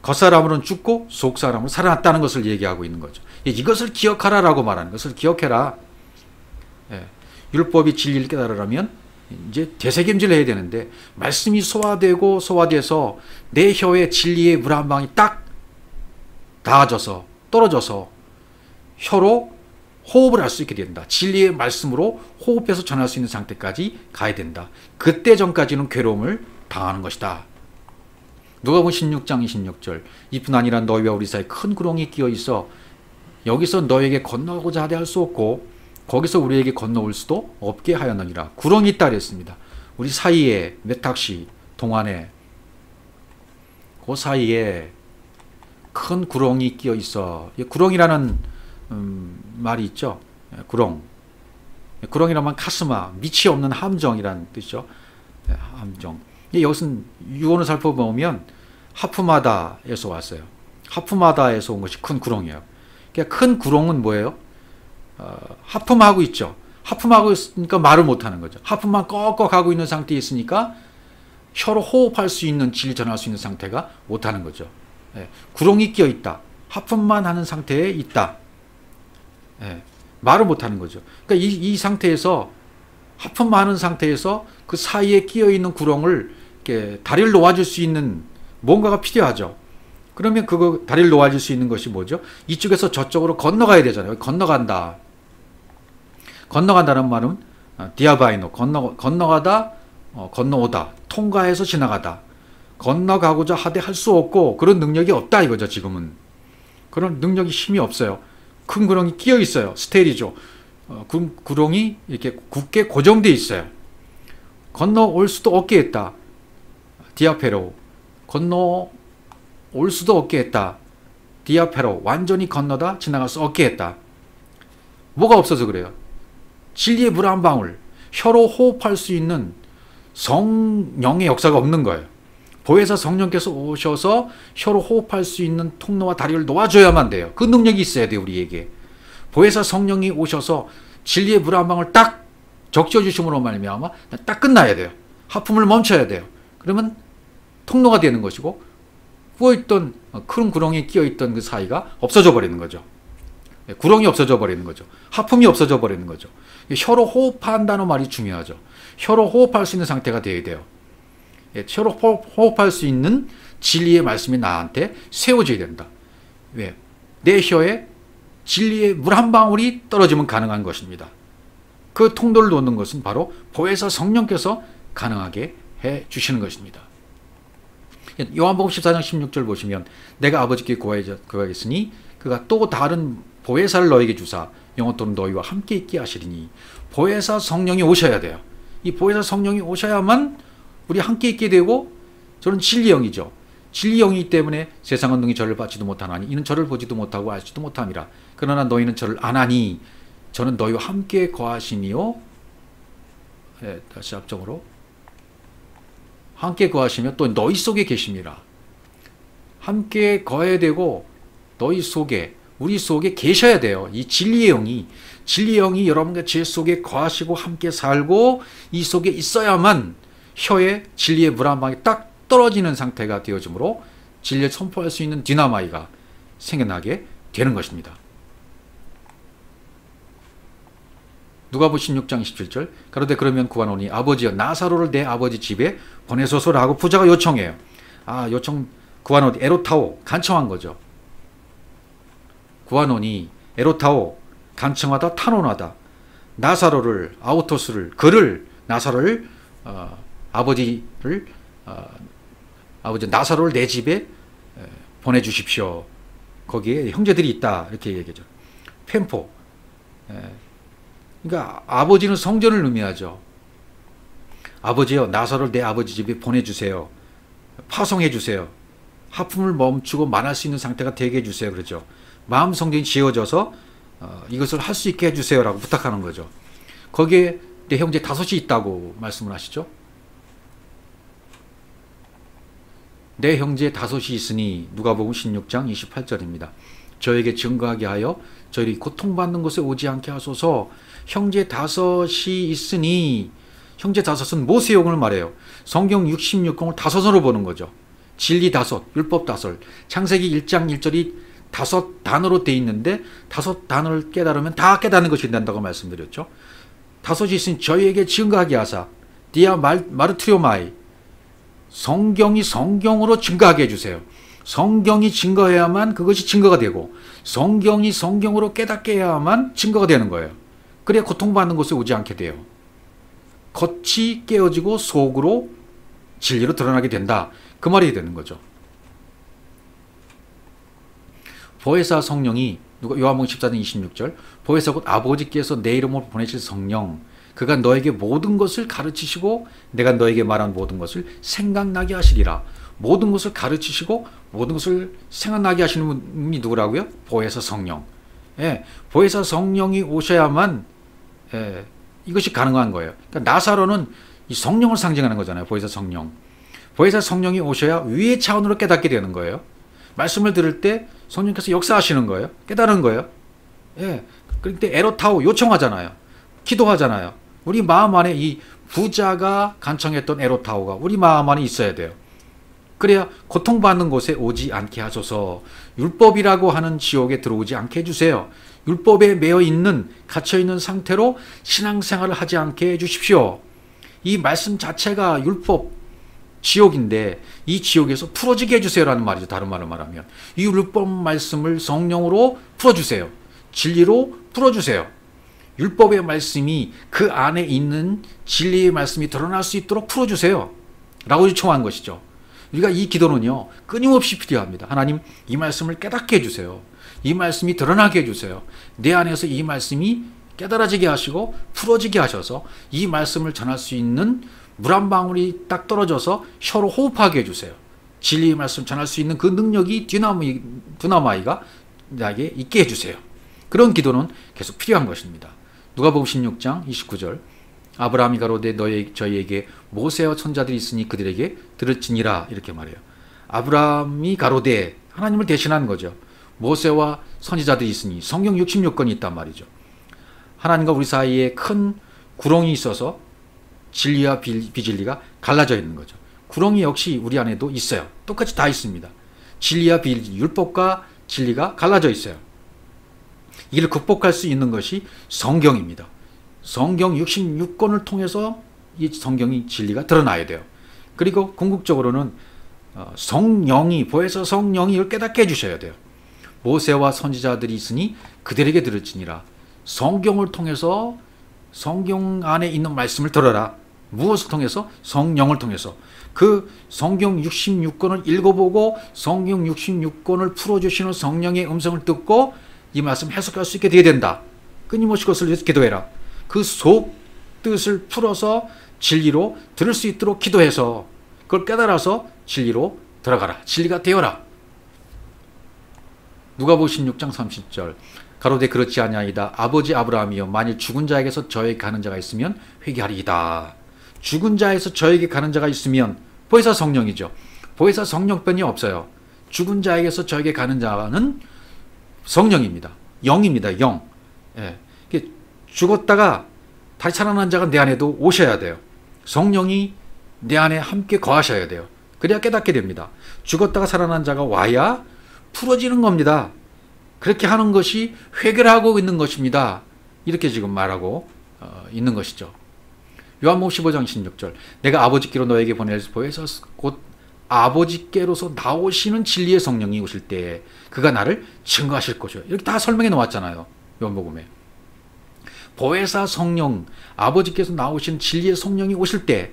겉사람으로는 죽고 속사람으로 살아났다는 것을 얘기하고 있는 거죠. 이것을 기억하라라고 말하는 것을 기억해라. 예. 율법이 진리를 깨달으려면 이제 되새김질을 해야 되는데, 말씀이 소화돼서 내 혀에 진리의 물 한 방이 딱 닿아져서 떨어져서 혀로 호흡을 할 수 있게 된다. 진리의 말씀으로 호흡해서 전할 수 있는 상태까지 가야 된다. 그때 전까지는 괴로움을 당하는 것이다. 누가복음 16장 26절. 이뿐 아니라 너희와 우리 사이에 큰 구렁이 끼어 있어 여기서 너에게 건너고자 하되 할 수 없고 거기서 우리에게 건너올 수도 없게 하였느니라. 구렁이 있다 그랬습니다. 우리 사이에 몇 탁시 동안에 그 사이에 큰 구렁이 끼어 있어. 구렁이라는 말이 있죠. 구렁이라면 카스마, 밑이 없는 함정이라는 뜻이죠. 함정. 여기서는 유언을 살펴보면 하프마다에서 왔어요. 하프마다에서 온 것이 큰 구렁이에요. 그러니까 큰 구렁은 뭐예요? 하품하고 있죠. 하품하고 있으니까 말을 못하는 거죠. 하품만 꺽꺽하고 있는 상태에 있으니까 혀로 호흡할 수 있는, 진리 전할 수 있는 상태가 못하는 거죠. 구렁이 끼어 있다. 하품만 하는 상태에 있다. 말을 못하는 거죠. 그러니까 이 상태에서 하품 많은 상태에서 그 사이에 끼어 있는 구렁을 이렇게 다리를 놓아줄 수 있는 뭔가가 필요하죠. 그러면 그거 다리를 놓아줄 수 있는 것이 뭐죠? 이쪽에서 저쪽으로 건너가야 되잖아요. 건너간다. 건너간다는 말은 디아바이노 건너가다 건너오다 통과해서 지나가다 건너가고자 하되 할 수 없고 그런 능력이 없다 이거죠. 지금은 그런 능력이 힘이 없어요. 큰 구렁이 끼어 있어요. 스테리죠. 구렁이 이렇게 굳게 고정되어 있어요. 건너올 수도 없게 했다. 디아페로 건너올 수도 없게 했다. 디아페로 완전히 건너다 지나갈 수 없게 했다. 뭐가 없어서 그래요? 진리의 물 한 방울 혀로 호흡할 수 있는 성령의 역사가 없는 거예요. 보혜사 성령께서 오셔서 혀로 호흡할 수 있는 통로와 다리를 놓아줘야만 돼요. 그 능력이 있어야 돼요. 우리에게. 보혜사 성령이 오셔서 진리의 물 한 방울 딱 적셔 주심으로 말미암아 딱 끝나야 돼요. 하품을 멈춰야 돼요. 그러면 통로가 되는 것이고 부어있던 큰 구렁이 끼어있던 그 사이가 없어져 버리는 거죠. 구렁이 없어져 버리는 거죠. 하품이 없어져 버리는 거죠. 혀로 호흡한다는 말이 중요하죠. 혀로 호흡할 수 있는 상태가 되어야 돼요. 혀로 호흡할 수 있는 진리의 말씀이 나한테 세워져야 된다. 왜? 내 혀에 진리의 물 한 방울이 떨어지면 가능한 것입니다. 그 통로를 놓는 것은 바로 보혜사 성령께서 가능하게 해 주시는 것입니다. 요한복음 14장 16절 보시면 내가 아버지께 구하였으니 그가 또 다른 보혜사를 너에게 주사 영원토록 너희와 함께 있게 하시리니 보혜사 성령이 오셔야 돼요. 이 보혜사 성령이 오셔야만 우리 함께 있게 되고 저는 진리의 영이죠. 진리의 영이기 때문에 세상은 능히 저를 받지도 못하나니 이는 저를 보지도 못하고 알지도 못함이라. 그러나 너희는 저를 아나니 저는 너희와 함께 거하시니요. 다시 앞쪽으로 함께 거하시며 또 너희 속에 계심이라. 함께 거해야 되고 너희 속에 우리 속에 계셔야 돼요. 이 진리의 영이 여러분과 제 속에 거하시고 함께 살고 이 속에 있어야만 혀에 진리의 물 한 방이 딱 떨어지는 상태가 되어지므로 진리를 선포할 수 있는 디나마이가 생겨나게 되는 것입니다. 누가복음 16장 27절 가로되 그러면 구하노니 아버지여 나사로를 내 아버지 집에 보내소서라고 부자가 요청해요. 요청 구하노니 에로타오 간청한 거죠. 구하노니 에로타오 간청하다 탄원하다 나사로를 아우토스를 그를 나사로를 아버지 나사로를 내 집에 보내주십시오. 거기에 형제들이 있다 이렇게 얘기하죠. 펜포. 그러니까 아버지는 성전을 의미하죠. 아버지여 나사로를 내 아버지 집에 보내주세요. 파송해 주세요. 하품을 멈추고 말할 수 있는 상태가 되게 해주세요. 그러죠. 마음 성전이 지어져서 이것을 할 수 있게 해주세요 라고 부탁하는 거죠. 거기에 내 형제 5이 있다고 말씀을 하시죠. 내 형제 5이 있으니 누가복음 16장 28절입니다. 저에게 증거하게 하여 저희들이 고통받는 곳에 오지 않게 하소서. 형제 5이 있으니 형제 5은 모세용을 말해요. 성경 66권을 5으로 보는 거죠. 진리 5, 율법 5, 창세기 1장 1절이 5단어로 돼 있는데 5단어를 깨달으면 다 깨닫는 것이 된다고 말씀드렸죠. 5이 있으니 저희에게 증거하게 하사 디아 마르트리오마이 성경이 성경으로 증거하게 해주세요. 성경이 증거해야만 그것이 증거가 되고 성경이 성경으로 깨닫게 해야만 증거가 되는 거예요. 그래야 고통받는 곳에 오지 않게 돼요. 겉이 깨어지고 속으로 진리로 드러나게 된다. 그 말이 되는 거죠. 보혜사 성령이 요한복음 14장 26절 보혜사 곧 아버지께서 내 이름으로 보내실 성령 그가 너에게 모든 것을 가르치시고 내가 너에게 말한 모든 것을 생각나게 하시리라. 모든 것을 가르치시고 모든 것을 생각나게 하시는 분이 누구라고요? 보혜사 성령. 보혜사 성령이 오셔야만 이것이 가능한 거예요. 그러니까 나사로는 이 성령을 상징하는 거잖아요. 보혜사 성령. 보혜사 성령이 오셔야 위의 차원으로 깨닫게 되는 거예요. 말씀을 들을 때 성령께서 역사하시는 거예요. 깨달은 거예요. 그런데 에로타오 요청하잖아요. 기도하잖아요. 우리 마음 안에 이 부자가 간청했던 에로타오가 우리 마음 안에 있어야 돼요. 그래야 고통받는 곳에 오지 않게 하소서. 율법이라고 하는 지옥에 들어오지 않게 해주세요. 율법에 매여 있는, 갇혀 있는 상태로 신앙생활을 하지 않게 해주십시오. 이 말씀 자체가 율법 지옥인데 이 지옥에서 풀어지게 해주세요라는 말이죠. 다른 말로 말하면 이 율법 말씀을 성령으로 풀어주세요. 진리로 풀어주세요. 율법의 말씀이 그 안에 있는 진리의 말씀이 드러날 수 있도록 풀어주세요 라고 요청한 것이죠. 우리가 이 기도는요 끊임없이 필요합니다. 하나님, 이 말씀을 깨닫게 해주세요. 이 말씀이 드러나게 해주세요. 내 안에서 이 말씀이 깨달아지게 하시고 풀어지게 하셔서 이 말씀을 전할 수 있는 물 한 방울이 딱 떨어져서 혀로 호흡하게 해주세요. 진리의 말씀 전할 수 있는 그 능력이 두나마이가 나에게 있게 해주세요. 그런 기도는 계속 필요한 것입니다. 누가복음 16장 29절 아브라함이 가로되 저희에게 모세와 선자들이 있으니 그들에게 들을지니라 이렇게 말해요. 아브라함이 가로되 하나님을 대신한 거죠. 모세와 선지자들이 있으니 성경 66권이 있단 말이죠. 하나님과 우리 사이에 큰 구렁이 있어서 진리와 비진리가 갈라져 있는 거죠. 구렁이 역시 우리 안에도 있어요. 똑같이 다 있습니다. 진리와 비진리, 율법과 진리가 갈라져 있어요. 이를 극복할 수 있는 것이 성경입니다. 성경 66권을 통해서 이 성경이 진리가 드러나야 돼요. 그리고 궁극적으로는 성령이, 보혜사 성령이 이걸 깨닫게 해주셔야 돼요. 모세와 선지자들이 있으니 그들에게 들을지니라. 성경을 통해서 성경 안에 있는 말씀을 들어라. 무엇을 통해서? 성령을 통해서. 그 성경 66권을 읽어보고 성경 66권을 풀어주시는 성령의 음성을 듣고 이 말씀 해석할 수 있게 되어야 된다. 끊임없이 그것을 위해서 기도해라. 그 속 뜻을 풀어서 진리로 들을 수 있도록 기도해서 그걸 깨달아서 진리로 들어가라. 진리가 되어라. 누가복음 16장 30절 가로되 그렇지 아니하이다. 아버지 아브라함이여 만일 죽은 자에게서 저에게 가는 자가 있으면 회개하리이다. 죽은 자에서 저에게 가는 자가 있으면 보혜사 성령이죠. 보혜사 성령뿐이 없어요. 죽은 자에게서 저에게 가는 자는 성령입니다. 영입니다. 영. 예. 죽었다가 다시 살아난 자가 내 안에도 오셔야 돼요. 성령이 내 안에 함께 거하셔야 돼요. 그래야 깨닫게 됩니다. 죽었다가 살아난 자가 와야 풀어지는 겁니다. 그렇게 하는 것이 회개를 하고 있는 것입니다. 이렇게 지금 말하고 있는 것이죠. 요한복음 15장 16절 내가 아버지께로 너에게 보낼 보혜사 곧 아버지께로서 나오시는 진리의 성령이 오실 때에 그가 나를 증거하실 것이요. 이렇게 다 설명해 놓았잖아요. 요한복음에. 보혜사 성령, 아버지께서 나오시는 진리의 성령이 오실 때,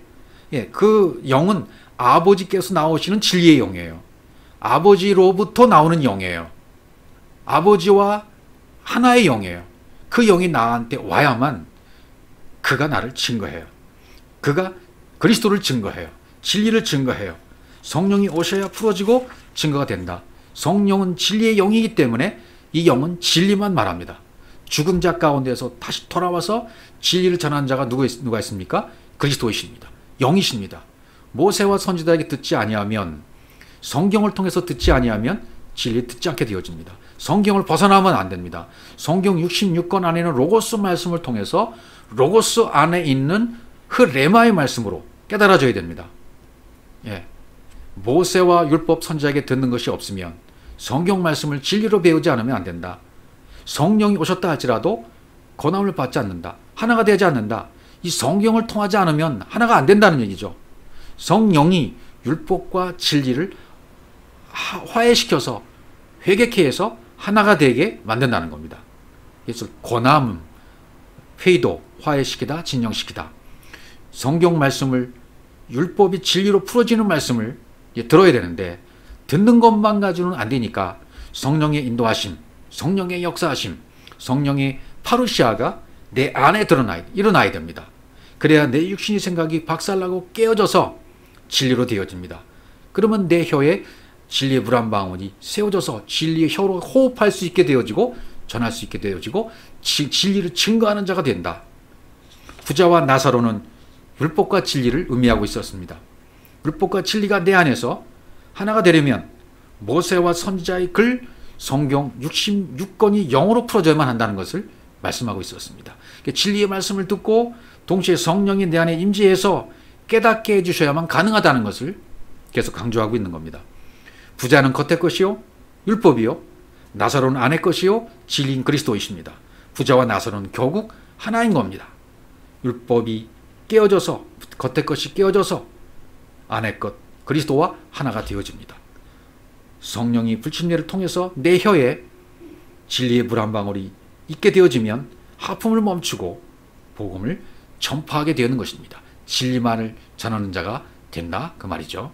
그 영은 아버지께서 나오시는 진리의 영이에요. 아버지로부터 나오는 영이에요. 아버지와 하나의 영이에요. 그 영이 나한테 와야만 그가 나를 증거해요. 그가 그리스도를 증거해요. 진리를 증거해요. 성령이 오셔야 풀어지고 증거가 된다. 성령은 진리의 영이기 때문에 이 영은 진리만 말합니다. 죽은 자 가운데서 다시 돌아와서 진리를 전하는 자가 누가 있습니까? 그리스도이십니다. 영이십니다. 모세와 선지자에게 듣지 아니하면, 성경을 통해서 듣지 아니하면 진리 듣지 않게 되어집니다. 성경을 벗어나면 안 됩니다. 성경 66권 안에는 로고스 말씀을 통해서 로고스 안에 있는 그 레마의 말씀으로 깨달아져야 됩니다. 모세와 율법 선지자에게 듣는 것이 없으면 성경 말씀을 진리로 배우지 않으면 안 된다. 성령이 오셨다 할지라도 권함을 받지 않는다. 하나가 되지 않는다. 이 성경을 통하지 않으면 하나가 안 된다는 얘기죠. 성령이 율법과 진리를 화해시켜서 회개케 해서 하나가 되게 만든다는 겁니다. 그래서 권함, 회의도 화해시키다, 진정시키다. 성경 말씀을 율법이 진리로 풀어지는 말씀을 들어야 되는데 듣는 것만 가지고는 안 되니까 성령의 인도하심, 성령의 역사하심, 성령의 파루시아가 내 안에 일어나야 됩니다. 그래야 내 육신의 생각이 박살나고 깨어져서 진리로 되어집니다. 그러면 내 혀에 진리의 물 한 방울이 세워져서 진리의 혀로 호흡할 수 있게 되어지고 전할 수 있게 되어지고 진리를 증거하는 자가 된다. 부자와 나사로는 율법과 진리를 의미하고 있었습니다. 율법과 진리가 내 안에서 하나가 되려면 모세와 선지자의 글 성경 66권이 영어로 풀어져야만 한다는 것을 말씀하고 있었습니다. 진리의 말씀을 듣고 동시에 성령이 내 안에 임재해서 깨닫게 해주셔야만 가능하다는 것을 계속 강조하고 있는 겁니다. 부자는 겉의 것이요 율법이요 나사로는 아내 것이요 진리인 그리스도이십니다. 부자와 나사로는 결국 하나인 겁니다. 율법이 깨어져서, 겉의 것이 깨어져서 아내 것 그리스도와 하나가 되어집니다. 성령이 불침례를 통해서 내 혀에 진리의 물 한 방울이 있게 되어지면 하품을 멈추고 복음을 전파하게 되는 것입니다. 진리만을 전하는 자가 된다 그 말이죠.